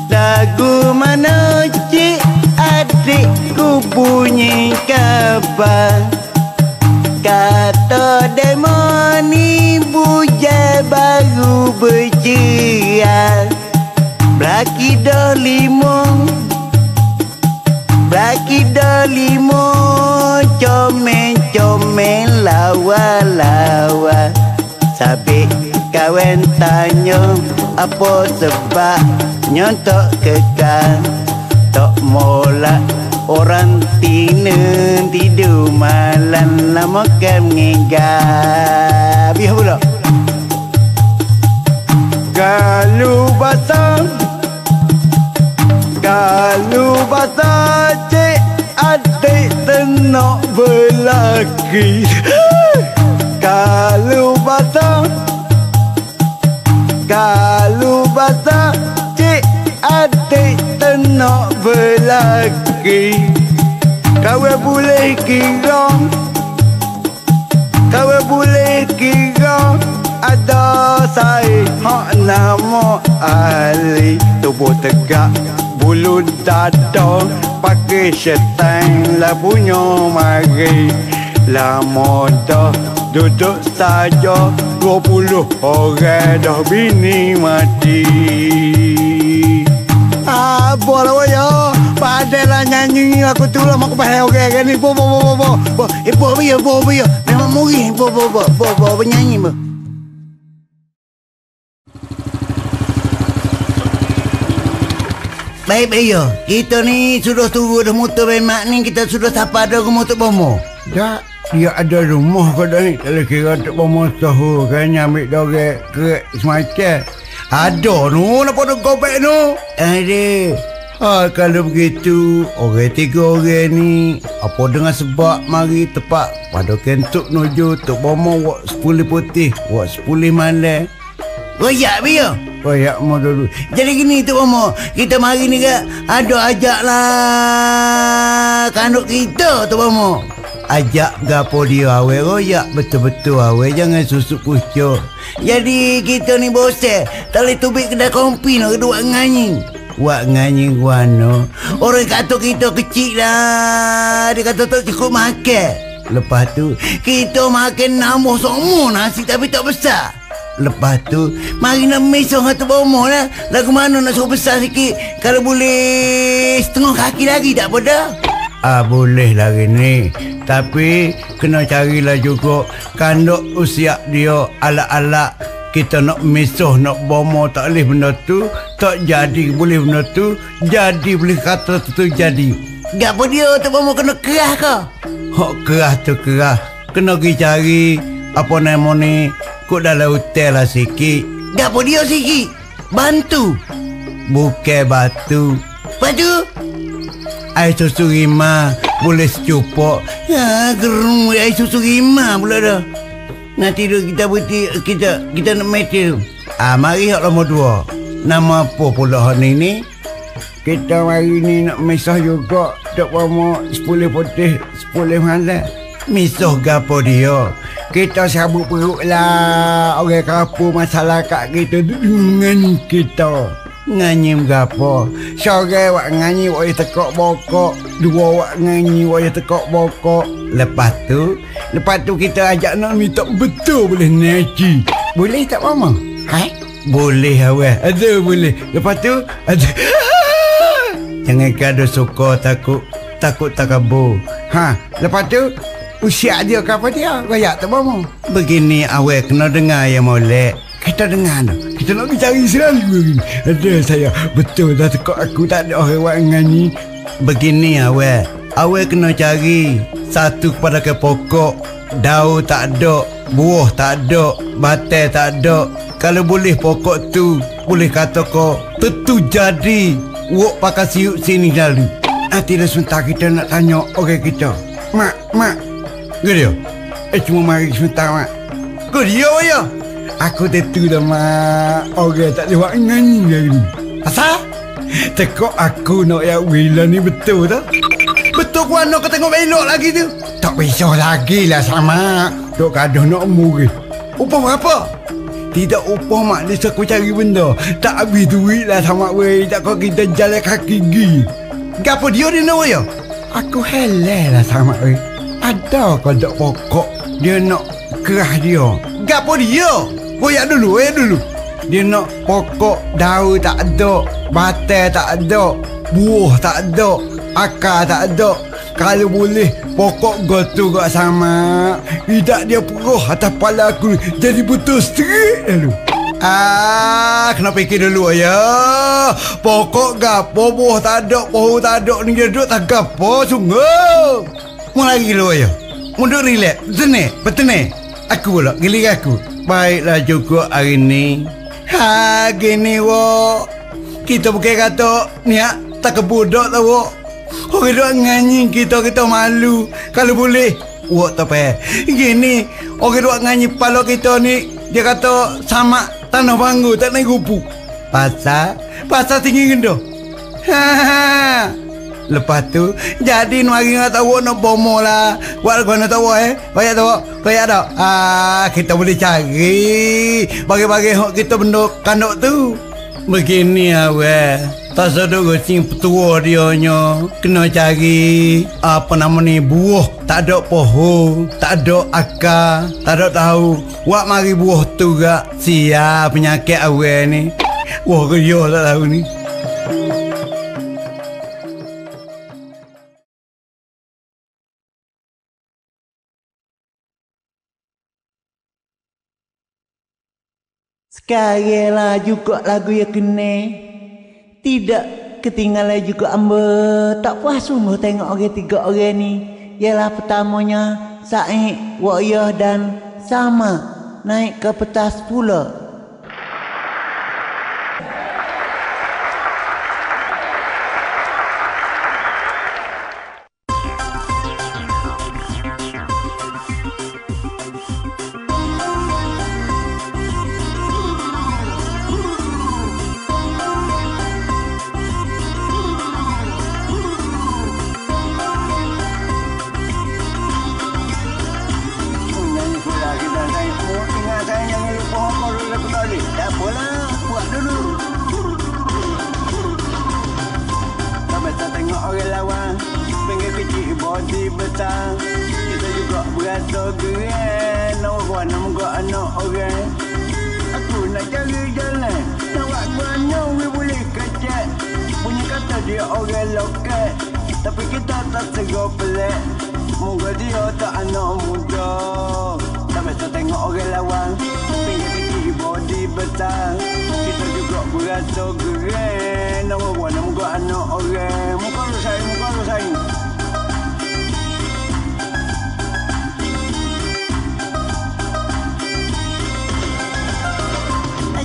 Lagu mana cik adikku bunyi kabar. Kata demoni bujai baru bercerai. Belaki dah 5 comel lawa-lawa. Sabik kawan tanya apa sebab nyontok kekal. Tok molak orang tidur malam lama kan ngigap. Biar pula. Kalau basah cik adik tenok berlaki. Kalau basah cik adik tenok berlaki. Kawan boleh kira ada saya hak nama Ali. Tubuh tegak bulu dada pakai syaitan lah punya mari. Lama dah duduk saja 20 orang dah bini mati. Boleh waya. Padahlah nyanyi aku tu lah mak pahal orang kan ni. Bo. Memang murih bo penyanyi bo. Baik yo. Kita ni sudah tunggu dah motor bemak ni. Kita sudah sapa dah ke motor bomo. Tak, dia ada rumah kau dah ni. Kalau kira untuk bomo tahu kan ambil dorek kerek semacam. Ada nu, nak pada gobek nu. Ada. Kalau begitu, orang 3 orang ni, apa dengan sebab mari tepat pada kentuk nuju tok bomo wak 10 putih, wak 10 malam. Royak biar. Royak mau dulu. Jadi gini tu bomo, kita mari ni ke ada ajak lah kanduk kita tu bomo. Ajak gapo dia awet royak betul-betul awet, jangan susuk kucuk. Jadi kita ni bosan, tak boleh tubik kedai kompi nak kedua nganyi. Wak nganyi guano. Orang kata kita kecil lah. Dia kata tak cukup makan. Lepas tu kita makan nambah semua nasi tapi tak besar. Lepas tu mari nak mesong satu bomo lah. Lagu mana nak suruh besar sikit. Kalau boleh setengah kaki lagi tak apa dah. Boleh lagi ni. Tapi kena carilah juga kanduk usia dia ala-ala. Kita nak mesoh, nak bomo tak boleh benda tu. Tak jadi boleh benda tu. Jadi boleh kata tu jadi. Gapo dia tu bomo kena kerah ke? Hok kerah tu kerah. Kena pergi cari apa nama ni. Kok dalam hotel lah sikit. Gapo dia sikit? Bantu? Bukan batu. Batu? Air susu rima. Boleh secupok. Ya gerung air susu rima pula dah. Nanti tu kita putih kita nak meeting. Mari hak nombor 2. Nama apa pula hak ni? Kita hari ni nak misah juga. Tok bomo 10 putih 10 malam. Misah gapo dia? Kita sabuk perut lah. Orang kampung masyarakat kita dengan kita. Nganyi gapo? Seorang wak nganyi wak tekok bokok. 2 wak nganyi wak tekok bokok. Lepas tu kita ajak nak minta betul boleh naji. Boleh tak mama? Boleh awak. Ada boleh. Lepas tu ada. Jangan kado suka takut tak kabur. Lepas tu usia dia apa dia? Royak tak mama. Begini awak kena dengar ya molek. Kita dengar tu. Kita nak cari selalu. Ada saya betul dah tekok aku tak ada orang wak ngani. Begini awak. Awak kena cari satu kepada ke pokok. Daun tak ada, buah tak ada, batai tak ada. Kalau boleh pokok tu, boleh kata kau tentu jadi. Wak pakai siuk sini lalu. Tidak sebentar kita nak tanya orang kita. Mak. Ke dia? Cuma mari sebentar mak. Ke dia ya? Aku tentu dah mak. Orang tak lewat nyanyi lagi. Asal? Tekok aku nak yang Wila ni betul tak? Betul ku anak kau tengok belok lagi tu. Tak bisa lagi lah sama. Dok kaduh nak murih. Upah berapa? Tidak upah mak dia aku cari benda. Tak habis duit lah sama weh. Tak kau kita jalan kaki gi. Gapo dia nak ya? Aku helal lah sama weh. Ada kau dok pokok. Dia nak kerah dia. Gapo dia? Goyak dulu. Dia nak pokok daun tak ada. Batai tak ada. Buah tak ada. Akar tak ada. Kalau boleh pokok gotu gak sama. Tidak dia peruh atas kepala aku. Jadi betul straight lalu. Kena fikir dulu ya. Pokok gapo buah tak ada. Pohon tak ada. Ni dia duduk tak gapo sungguh. Mau lagi dulu ya. Mundur relax. Betul ni. Aku pula gilir aku. Baiklah juga hari ni. Gini wo. Kita bukan kata niat tak kebudak tau wo. Orang duk nganyi kita malu. Kalau boleh wak tak payah. Gini orang duk nganyi pala kita ni. Dia kata sama tanah banggu tak naik rupu. Pasal tinggi gendo. Lepas tu jadi mari nak tahu nak bomo lah. Wak nak tahu Banyak tak? Kita boleh cari bagi-bagi hak kita benda kanduk tu. Begini awak. Tak sedar gosing petua dia nya. Kena cari apa nama ni buah. Tak ada pohon, tak ada akar, tak ada tahu. Wak mari buah tu gak siap penyakit awak ni. Wah dia tak tahu ni. Sekarang lah juga lagu yang kena. Tidak ketinggalan juga amba. Tak puas sungguh tengok orang 3 orang ni. Ialah pertamanya Said, Wa'iyah dan Sama naik ke petas pula.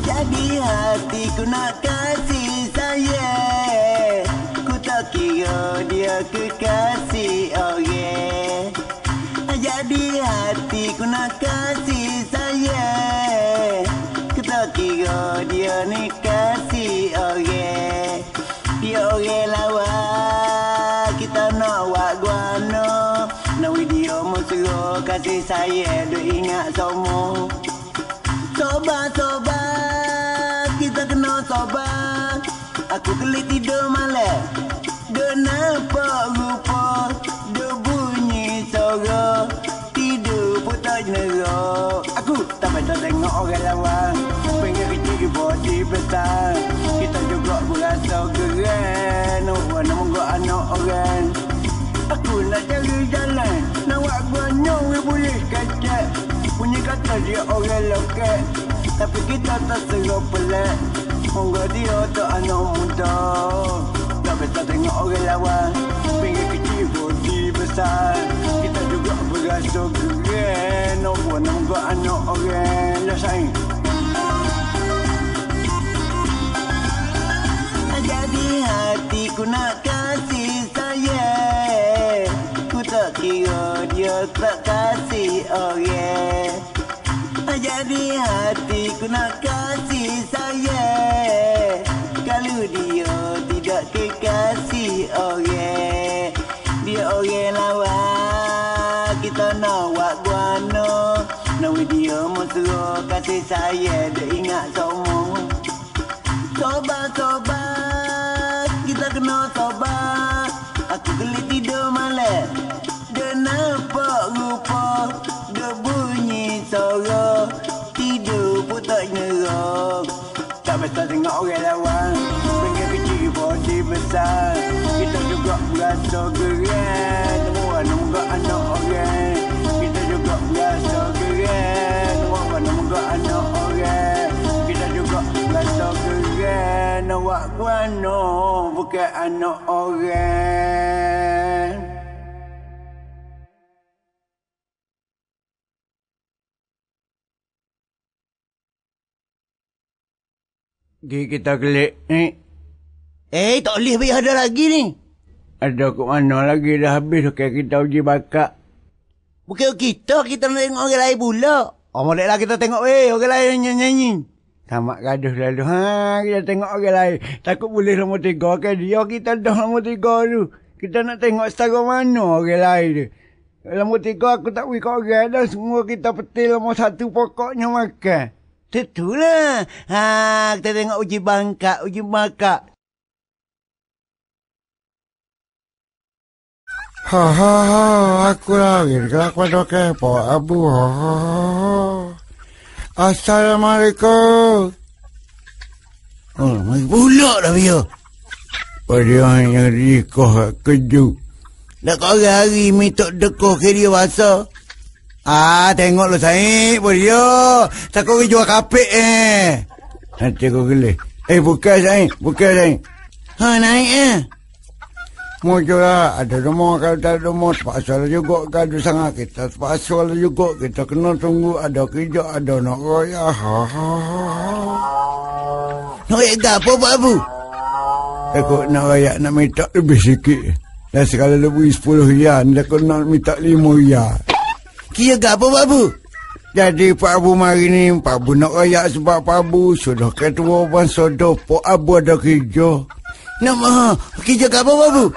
Jadi hatiku nak kasih sayang, ku tak kira dia kekasih orang. Jadi hatiku nak kasih sayang, ku tak kira dia ni kasih orang. Dia orang lawa, kita nak wak guano. Nawi dia mesra kasih sayang, duk ingat semua. Sobat, kita kena sobat. Aku kelik tidur malam, dia nampak rupa, dia bunyi suara, tidur pun tak nerok. Aku tak baca tengok orang lawan, pengen kecil body besar. Kita juga berasa keren, orang nak menggok anak orang. Aku nak cari jalan, nak buat banyak boleh kacak. Punya kata dia orang lokal, tapi kita tak serap pelat. Moga dia tak anak muda, tak bisa tengok orang lawan, pengen kecil body besar. Kita juga berasa keren, orang nak menggok anak orang. Dah sayang. Jadi hatiku nak kasih sayang, ku tak kira dia tak kasih orang. Jadi hatiku nak kasih sayang, kalau dia tidak kekasih orang. Dia orang lawa, kita nak wak guano. Nawi dia mesra kasih sayang, dia ingat semua. Sobat, kita kena sobat. Aku gelik tidur malam, dia nampak rupa, dia bunyi suara, tidur pun tak nyerok. Tak bisa tengok orang lawan, pengen kecil body besar. Kita juga berasa keren, orang nak menggok anak orang. Kita juga berasa keren, orang nak menggok anak orang. Kita juga berasa keren, awak guano bukan anak orang. Kita kelik ni. Tak boleh biar ada lagi ni. Ada kat mana lagi, dah habis kayak kita uji bakat. Bukan kita nak tengok orang lain pula. Moleklah kita tengok orang lain nyanyi. Tamak gaduh lalu. Kita tengok orang lain. Takut boleh nombor 3 ke dia. Kita dah nombor 3 tu. Kita nak tengok setara mana orang lain tu. Nombor 3 aku tak wik orang dah. Semua kita petil nombor 1 pokoknya makan. Tentulah. Kita tengok uji bangkak. Aku lagi kelakuan kepo abu. Assalamualaikum. Mai pula dah dia. Pada yang rikoh keju. Dah kau hari minta dekoh ke dia bahasa. Tengok lo Said, boleh. Takut kau jual kapek Nanti kau gelih. Bukan Said. naik Mojolah, ada rumah kalau tak ada rumah, terpaksa juga kalau sangat kita, terpaksa juga kita kena tunggu ada kerja, ada nak raya. Nak raya apa Pak Abu? Aku nak raya nak minta lebih sikit. Dan sekali lebih 10 yan, aku nak minta 5 yan. Kira apa Pak Abu? Jadi Pak Abu mari ni, Pak Abu nak raya sebab Pak Abu sudah ketua bangsa dah, Pak Abu ada kerja. Nak maha, kerja apa Pak Abu?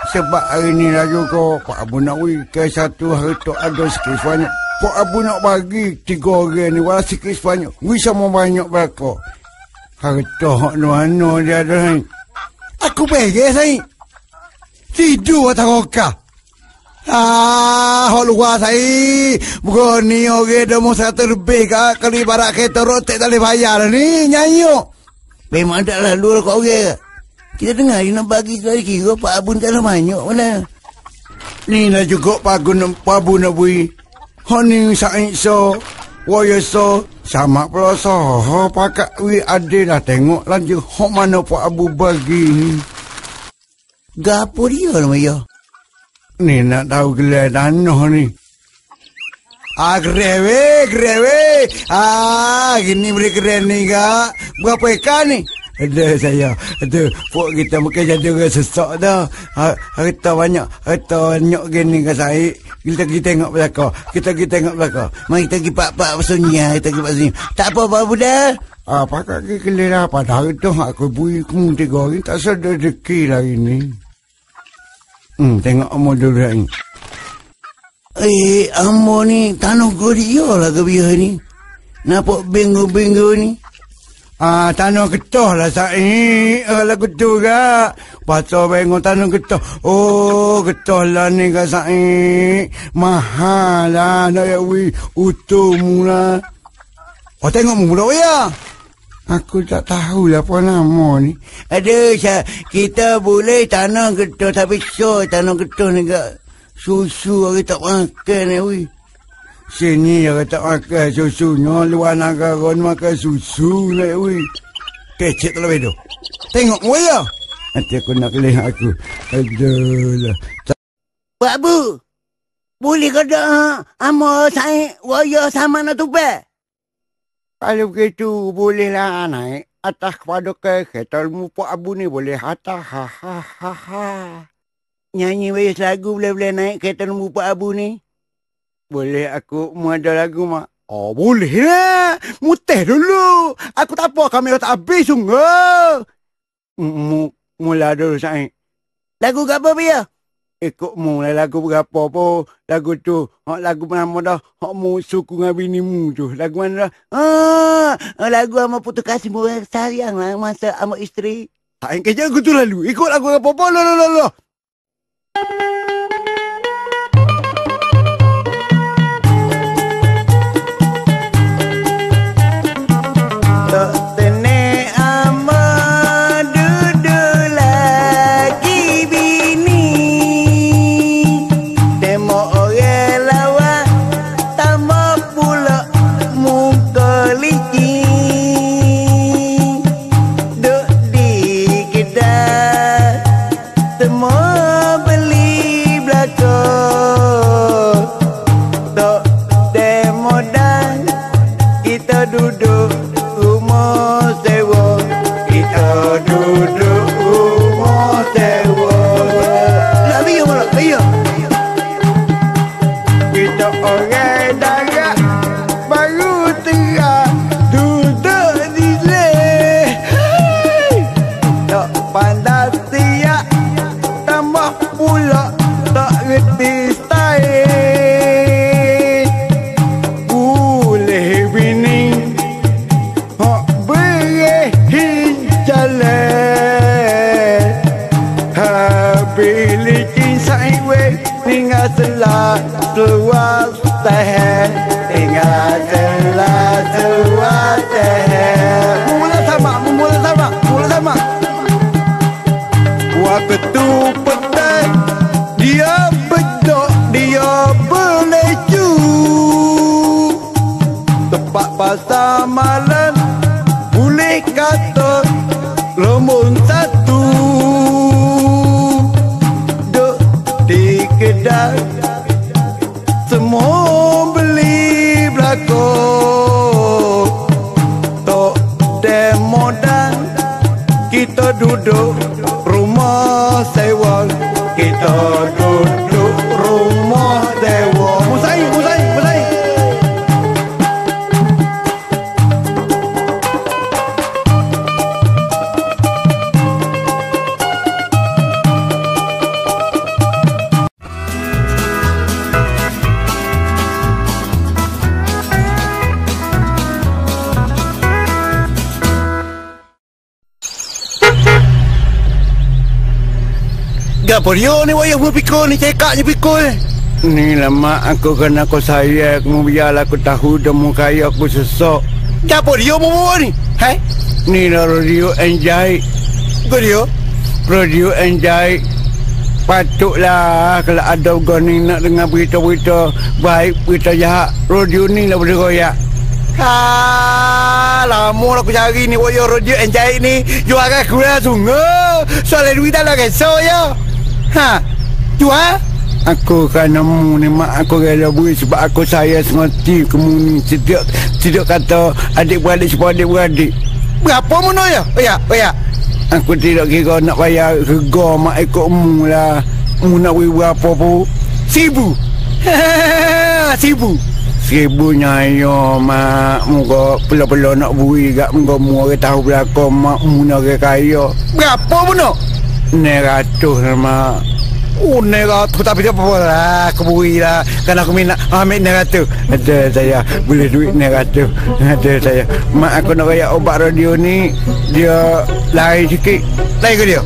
Sebab hari ni lah juga Pak Abu nak ke satu hari tu ada sikit sebanyak. Pak Abu nak bagi 3 orang ni walau sikit sebanyak. Sama banyak berapa. Harta hak mana dia ada ni. Aku pergi saya. Tidur atas roka. Hak luar saya. Bukan ni orang dah mau 100 lebih kali barak kereta rotek tak boleh bayar ni. Nyayuk. Memang tak lalu lah kau orang. Kita dengar dia nak bagi sekali kira Pak Abu tak ada banyak mana. Ni lah juga Pak Abu nak beri. Hak ni saik so. Waya so. Sama pula so. Pakat wih adil lah tengok lanjut. Hak mana Pak Abu bagi ni. Gapo dia lah Maya? Ni nak tahu gelai tanah ni. Grewe. Gini beri keren ni kak. Berapa ekar ni? Ada saya. Ada pok kita mungkin jadi orang sesak dah. Harta banyak gini kat saya. Kita tengok belakang. Kita tengok belakang. Mari kita pergi pak-pak bersunyi. Kita pergi pak sunyi. Tak apa-apa budak. Pakat ke kelih lah. Pada hari tu aku bui kemu 3 orang. Tak sedar rezeki lah ini. Tengok Amo dulu ni. Amo ni tanah dia lah ke biar ni. Nampak bingo-bingo ni. Tanah getah lah saya. Lagu tu kak. Pasal bengok tanah getah. Oh, getah lah ni kak saya. Mahal lah. Nak ya wih. Utuh mula. Tengok mula ya. Aku tak tahulah apa nama ni. Ada, kita boleh tanah getah. Tapi tanah getah ni kak. Susu orang tak makan ni wih. Sini orang tak makan susunya. Luar negara makan susu ni wih. Kecek terlebih tu. Tengok mu ya. Nanti aku nak lihat aku. Aduh lah. Pak Abu. Boleh ke tak Amo saya waya sama nak tupai? Kalau begitu bolehlah naik atas kepada kereta ilmu Pak Abu ni boleh atas. Nyanyi wayas lagu boleh naik kereta ilmu Pak Abu ni? Boleh aku mu ada lagu mak? Boleh lah. Mutih dulu. Aku tak apa kamera tak habis sungguh. Mula dulu saya. Lagu apa biar? Ikut mu lah lagu berapa pun. Lagu tu. Lagu nama dah. Hak mu suku dengan bini mu tu. Lagu mana dah? Lagu sama putus kasih mu sayang lah. Masa sama isteri. Tak kerja aku tu lalu. Ikut lagu apa-apa. Loh. Pasal malam boleh kata lemun satu. kita duduk rumah dewa. Musai. Gapo dia ni wayah berpikul ni, cekaknya pikul. Ni lama aku kena aku sayang, mu biarlah aku tahu demu kaya aku sesok. Gapo dia mu ni? Hai? Ni lah radio enjoy. Radio enjoy. Patutlah kalau ada orang ni nak dengar berita-berita baik, berita jahat, radio ni lah boleh royak. Lama lah aku cari ni wayah radio enjoy ni. Jual aku lah sungguh. Soalnya duit tak lah kesok ya. Jual? Aku kan nemu ni mak aku rela beri sebab aku sayang sengerti kamu ni. Tidak kata adik-beradik sebab adik-beradik. Berapa mana ya? Ya. Aku tidak kira nak bayar rega mak ikut mu lah. Mu nak beri berapa pun? 1,000. 1,000 nyayo mak. Muka pula-pula nak beri kat muka mu orang tahu belakang mak mu nak orang kaya. Berapa mana? 900 mak. 900 tapi apa lah aku beri lah. Kan aku minat ambil 900. Ada saya boleh duit 900. Ada saya. Mak aku nak raya obat radio ni. Dia lain sikit. Lain ke dia?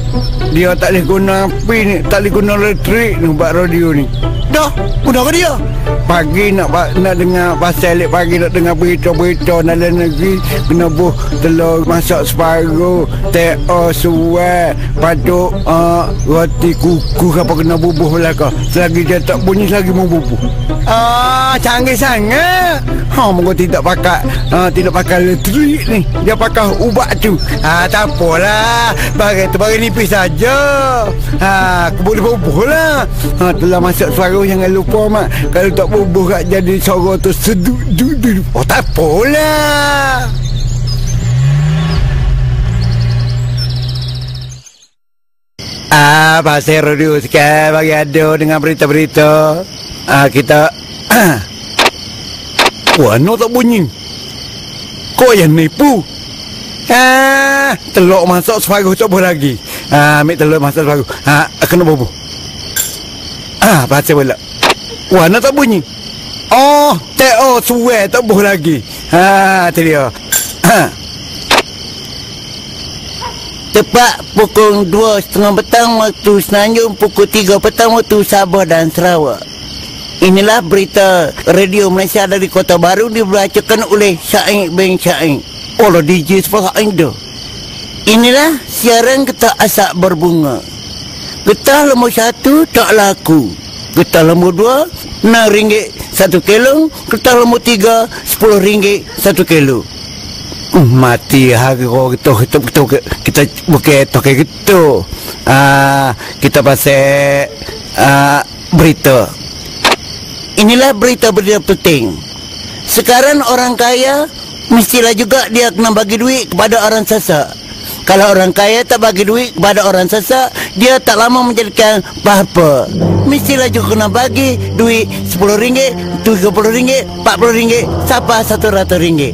Dia tak boleh guna api ni, tak boleh guna elektrik ni obat radio ni. Dah, guna ke dia? Pagi nak dengar pasal lek pagi nak dengar berita-berita dalam negeri, kena buh telur masak separuh, teo suai, paduk roti kuku apa kena bubuh belaka. Selagi dia tak bunyi lagi mau bubuh. Canggih sangat. Moga tidak pakai elektrik ni. Dia pakai ubat tu. Tak apalah. Barang nipis saja. Aku boleh bubuh lah. Telah masak separuh jangan lupa mak. Kalau tak bubuh kat jadi suara tu seduk. Tak apalah. Pasal radio sekarang bagi ada dengan berita-berita. Kita Wano tak bunyi. Kau yang nipu. Telur masuk separuh tak boleh lagi. Ambil telur masuk separuh. Kena bubuh. Pasal pula Wano tak bunyi. Teo suai tak boleh lagi. Tu dia. Tepat pukul 2:30 petang waktu Semenanjung, pukul 3 petang waktu Sabah dan Sarawak. Inilah berita Radio Malaysia dari Kota Baru dibacakan oleh Syaik bin Syaik. Allah DJ sepakat Indo. Inilah siaran getah asak berbunga. Getah nombor 1 tak laku. Getah nombor 2 RM6 1 kilo. Getah nombor 3 RM10 1 kilo. Mati hari kita bukan toke gitu. Kita pasal berita. Inilah berita-berita penting. Sekarang orang kaya mestilah juga dia kena bagi duit kepada orang sasak. Kalau orang kaya tak bagi duit kepada orang sasak, dia tak lama menjadikan apa-apa. Mestilah juga kena bagi duit RM10, RM30, RM40, sampai RM100.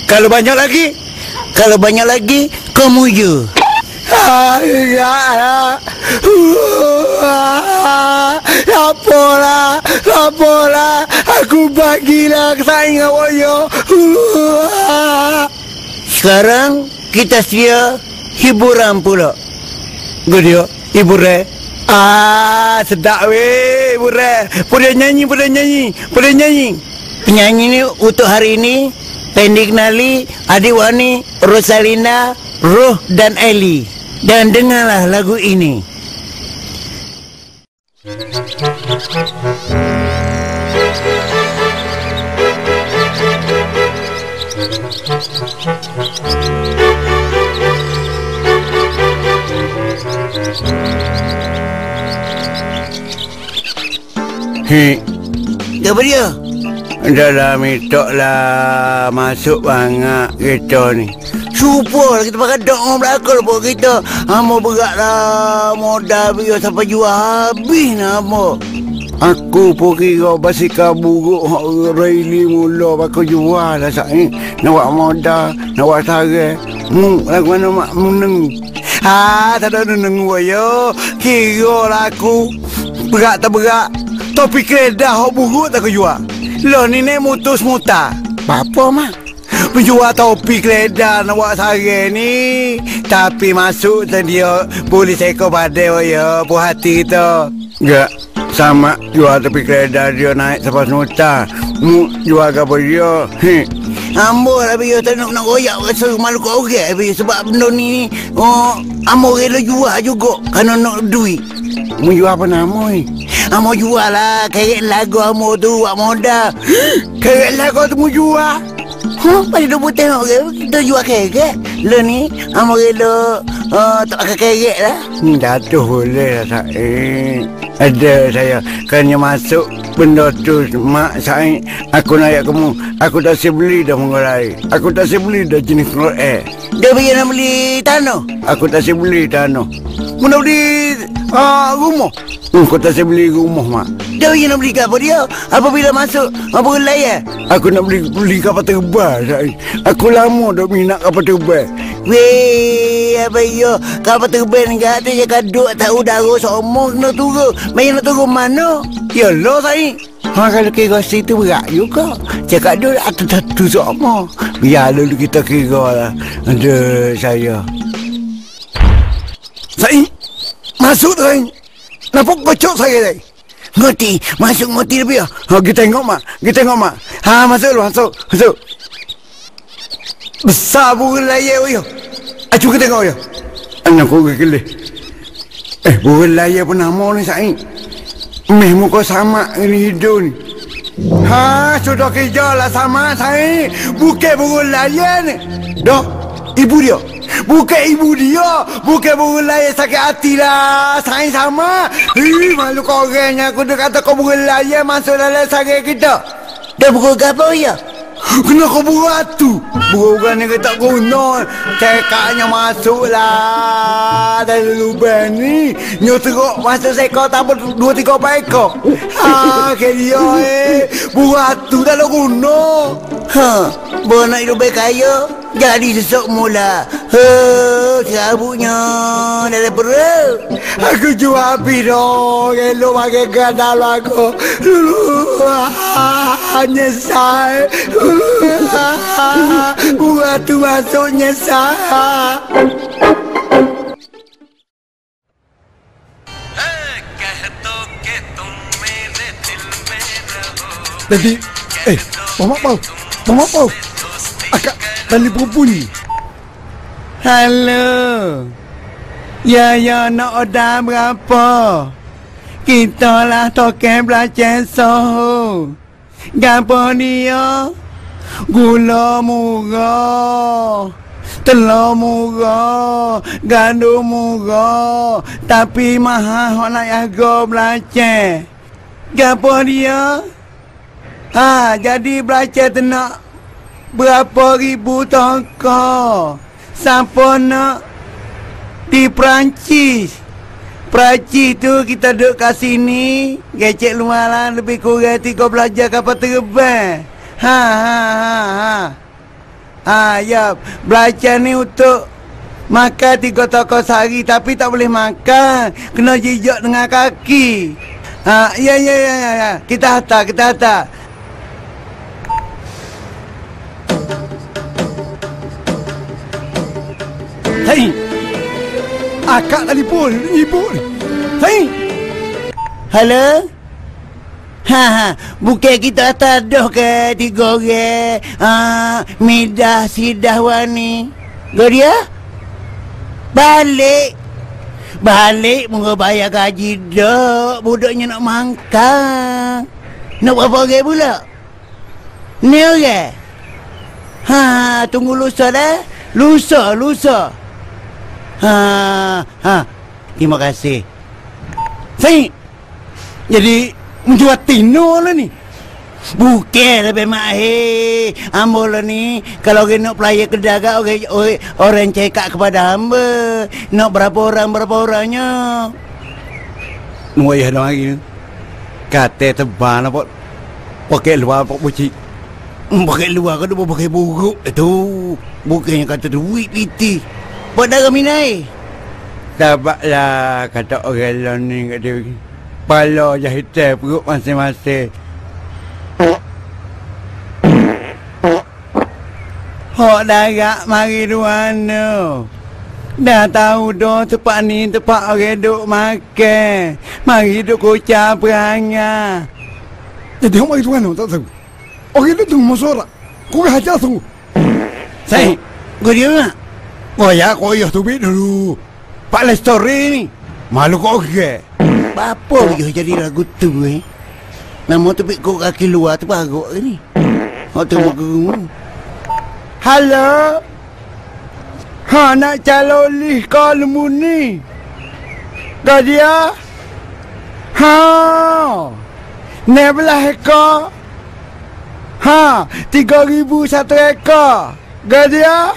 Kalau banyak lagi? Kalau banyak lagi, kamu je. Laporlah. Aku bagilah kesayangan Woyo. Sekarang kita sedia hiburan pula. Dia hiburan. Sedap weh hiburan. Boleh nyanyi. Penyanyi ni untuk hari ini pendek kenali Adik Wani, Rosalina, Roh dan Eli. Dan dengarlah lagu ini. Apa dia? Dalam itu lah masuk banget gitu ni. Super kita pakai dok orang belakang pun kita. Amo berat lah modal biar sampai jual habis nama. Aku pun kira basikal buruk Raili mula bakal jual lah saat nak buat modal, nak buat sarang. Lagu mana mak meneng. Tak ada neneng yo. Kira lah aku berat tak berat. Topi keredah hok buruk tak jual. Lo ni mutus muta. Apa mak? Menjual topi keledar nak buat sarang ni. Tapi masuk dia polis ekor badai ya. Puas hati kita. Ya, sama jual topi keledar dia naik sepas nota. Jual ke apa dia? Ambo lah biar tak nak royak rasa malu kau orang sebab benda ni ambo rela jual juga kerana nak duit. Mu jual apa nama ni? Ambo jual lah kerek lagu ambo tu buat modal. Kerek lagu tu mu jual? Pada dua tengok ke? Kita jual kerek. Lo ni ambo rela tak pakai kerek lah. Jatuh boleh lah saya. Ada saya kerana masuk benda tu mak saya aku nak kamu aku tak saya beli dah mengurai aku tak saya beli dah jenis Quran dia bagi nak beli tanah aku tak saya beli tanah mu nak beli rumah aku tak saya beli rumah mak dia bagi nak beli apa dia apabila masuk apa layan aku nak beli kapal terbang saya aku lama dah minat kapal terbang weh apa yo kapal terbang enggak ada je kaduk tak udara somong nak turun main nak turun mana ya lo saya kalau kira situ berat juga cakap dia satu sama biar dulu kita kira lah ada saya masuk tu saya nampak kocok saya tadi ngerti masuk ngerti lebih lah kita tengok mak masuk lu masuk besar burung layar yo cuba tengok yo anak aku kelih burung layar pun nama ni saya meh muka sama ini hidung ni. Sudah kerja lah sama saya. Bukan burung layar ni. Dah, ibu dia. Bukan ibu dia. Bukan burung layar sakit hati lah. Saya sama. Malu kau orangnya. Aku dah kata kau burung layar masuk dalam sarang kita. Dah burung apa ya? Kena kau burung tu. Burung ni kita guna. Cekaknya masuk lah. Dari lubang ni. Nyoterok masuk sekor tak 2-3 ekor. Ke dia burung tu dah lo guna. Burung nak hidup baik kaya. Jadi sesok mula. Serabutnya dari perut. Aku jual api dong. Elok pakai gadal aku. Nyesal. Buat tu masuk nyesal. Jadi, Mama Pau. Akak tali berbunyi. Halo. Ya, nak order berapa? Kita lah token belajar soho. Gapo dia? Gula murah. Telur murah. Gandum murah. Tapi mahal hok nak jaga belajar. Gapo dia? Jadi belajar tu nak berapa ribu tongkol. Siapa nak di Perancis? Perancis tu kita duduk kat sini. Gecek lumayan lebih kurang 3 belajar kapal terbang. Ya, belajar ni untuk makan 3 tongkol sehari. Tapi tak boleh makan. Kena jijak dengan kaki. Ya. Kita hantar. Hei, akak telefon ibu ni. Hei, halo. Bukan kita atas dah ke 3 orang. Midah Sidah Wani. Dia balik mungkin bayar gaji dah. Budaknya nak makan. Nak berapa orang pula? Ni orang. Tunggu lusa dah. Lusa. Terima kasih. Jadi menjual tino lah ni. Bukan lebih mahir. Hamba lah ni, kalau orang nak pelaya kedagang, orang cekak kepada hamba. Nak berapa orangnya. Nuai dah lagi. Kata tebal apa? Pakai luar apa buci? Pakai luar kan dia pakai buruk tu. Bukannya kata duit piti. Buat darah minai. Dapatlah kata orang lah ni kat dia. Pala jahitan perut masing-masing. Hok darat mari ruana. Dah tahu dah tempat ni tempat orang duk makan. Mari duk kocak perangai. Jadi mari ruana tak tahu. Orang tu masalah. Kau hajar tu. Saya, kau dia nak? Kau ya tu bit dulu. Pak Lestori ni. Malu kau ke? Apa dia jadi lagu tu Nama tu kau kaki luar tu bagus ke ni? Hok tu muka rumah. Halo. Ha nak calon lih kau lemu ni. Kau dia? Ha. Ni belah ekor. Ha, 3,000 satu ekor. Kau dia?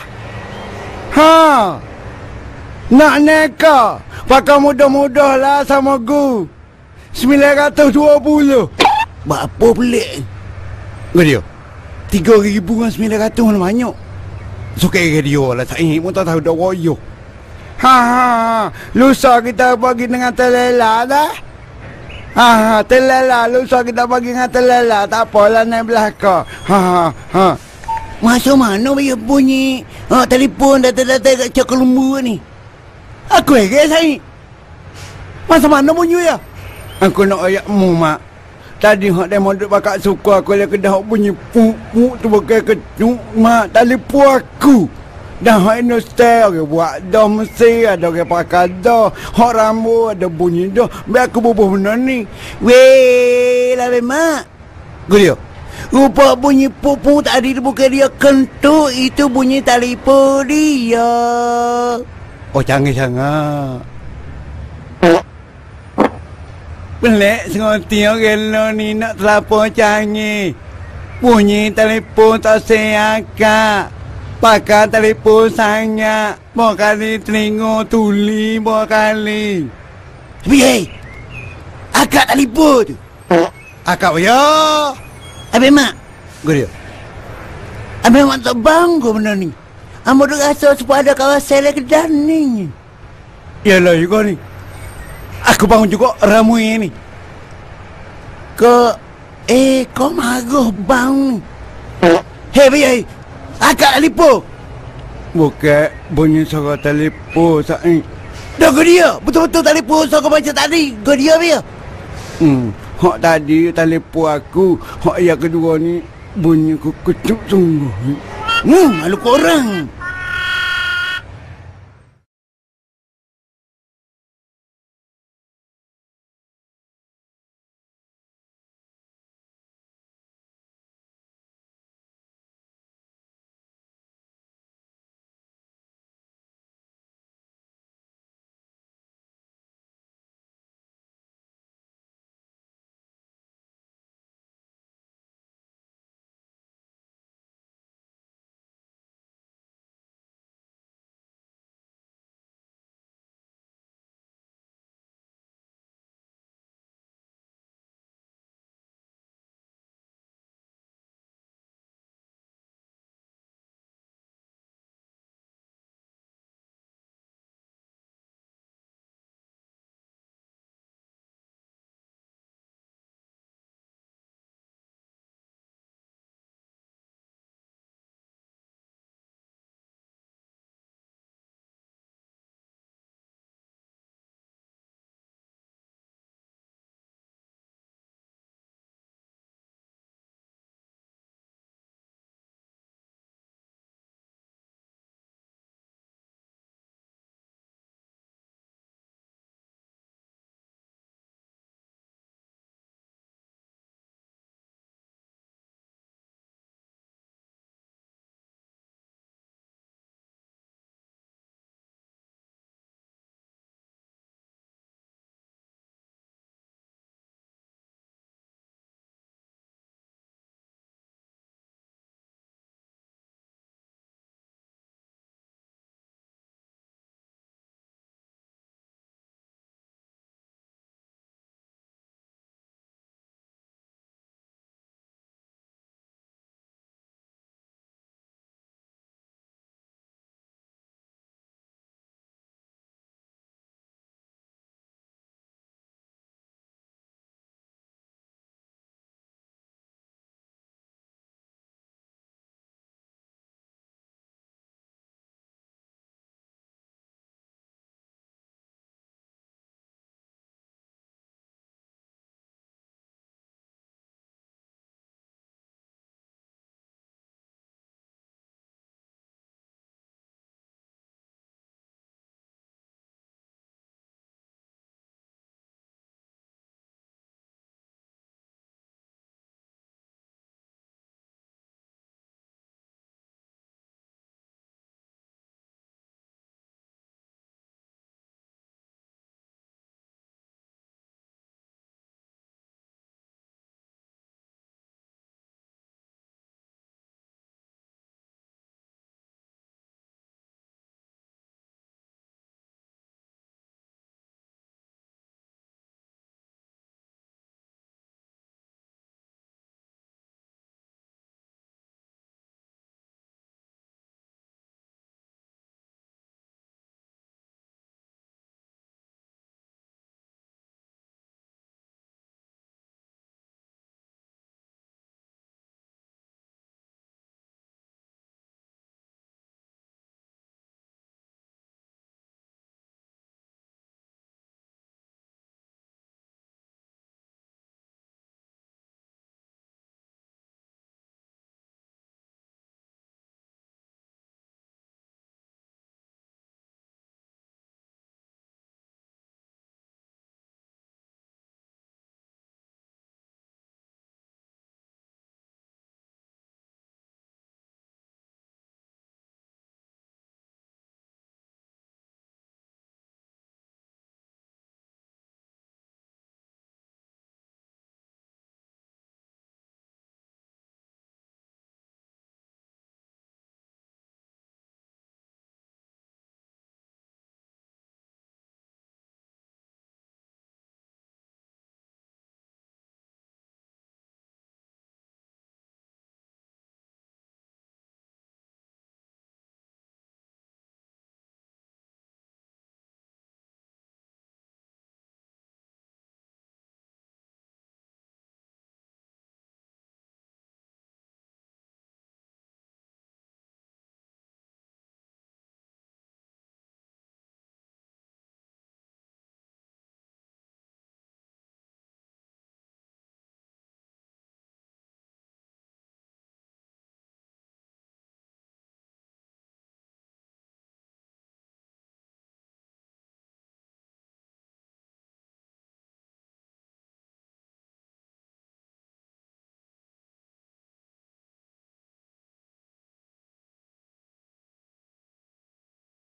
Ha. Nak neka. Pakai mudah-mudah lah sama gu. 920. Buat apa pelik? Kau dia? 3,000 dengan 900 mana banyak? Suka radio lah. Tak ingin pun tak tahu dah woyo. Ha. Lusa kita bagi dengan telela dah. Ha. Telela. Lusa kita bagi dengan telela. Tak apalah naik belakang. Ha. Masa mana dia bunyi? Telefon datang-datang kat cakap lembu ni. Aku saya. Masa mana bunyi ya? Aku nak ayatmu mak. Tadi hak demo duk bakak suku aku lihat kedah bunyi puk tu pakai ketuk mak telefon aku. Dah hak Indonesia orang buat dah mesti ada orang pakai dah. Hak rambut ada bunyi dah. Biar aku bubuh benda ni. Weh, lah mak. Gua Rupa bunyi puk tadi tu bukan dia kentut. Itu bunyi telefon dia. Oh canggih sangat. Pelik sengerti orang ni nak telapor canggih. Bunyi telefon tak seakak. Pakai telefon sangat. Bawa kali telinga tuli bawa kali. Tapi akak telefon tu. Akak ya. Habis mak. Gua dia. Habis mak tak bangga benda ni. Amba duk rasa supaya ada kawasan lagi kedah ni. Yalah juga ni. Aku bangun juga ramai ni. Kau marah bang. Hei, akak telefon. Bukan bunyi suara telefon saat Dah ke dia? Betul-betul telefon so kau baca tadi. Ke dia dia? Hak tadi telefon aku. Hak yang kedua ni bunyi kucuk sungguh. Malu korang.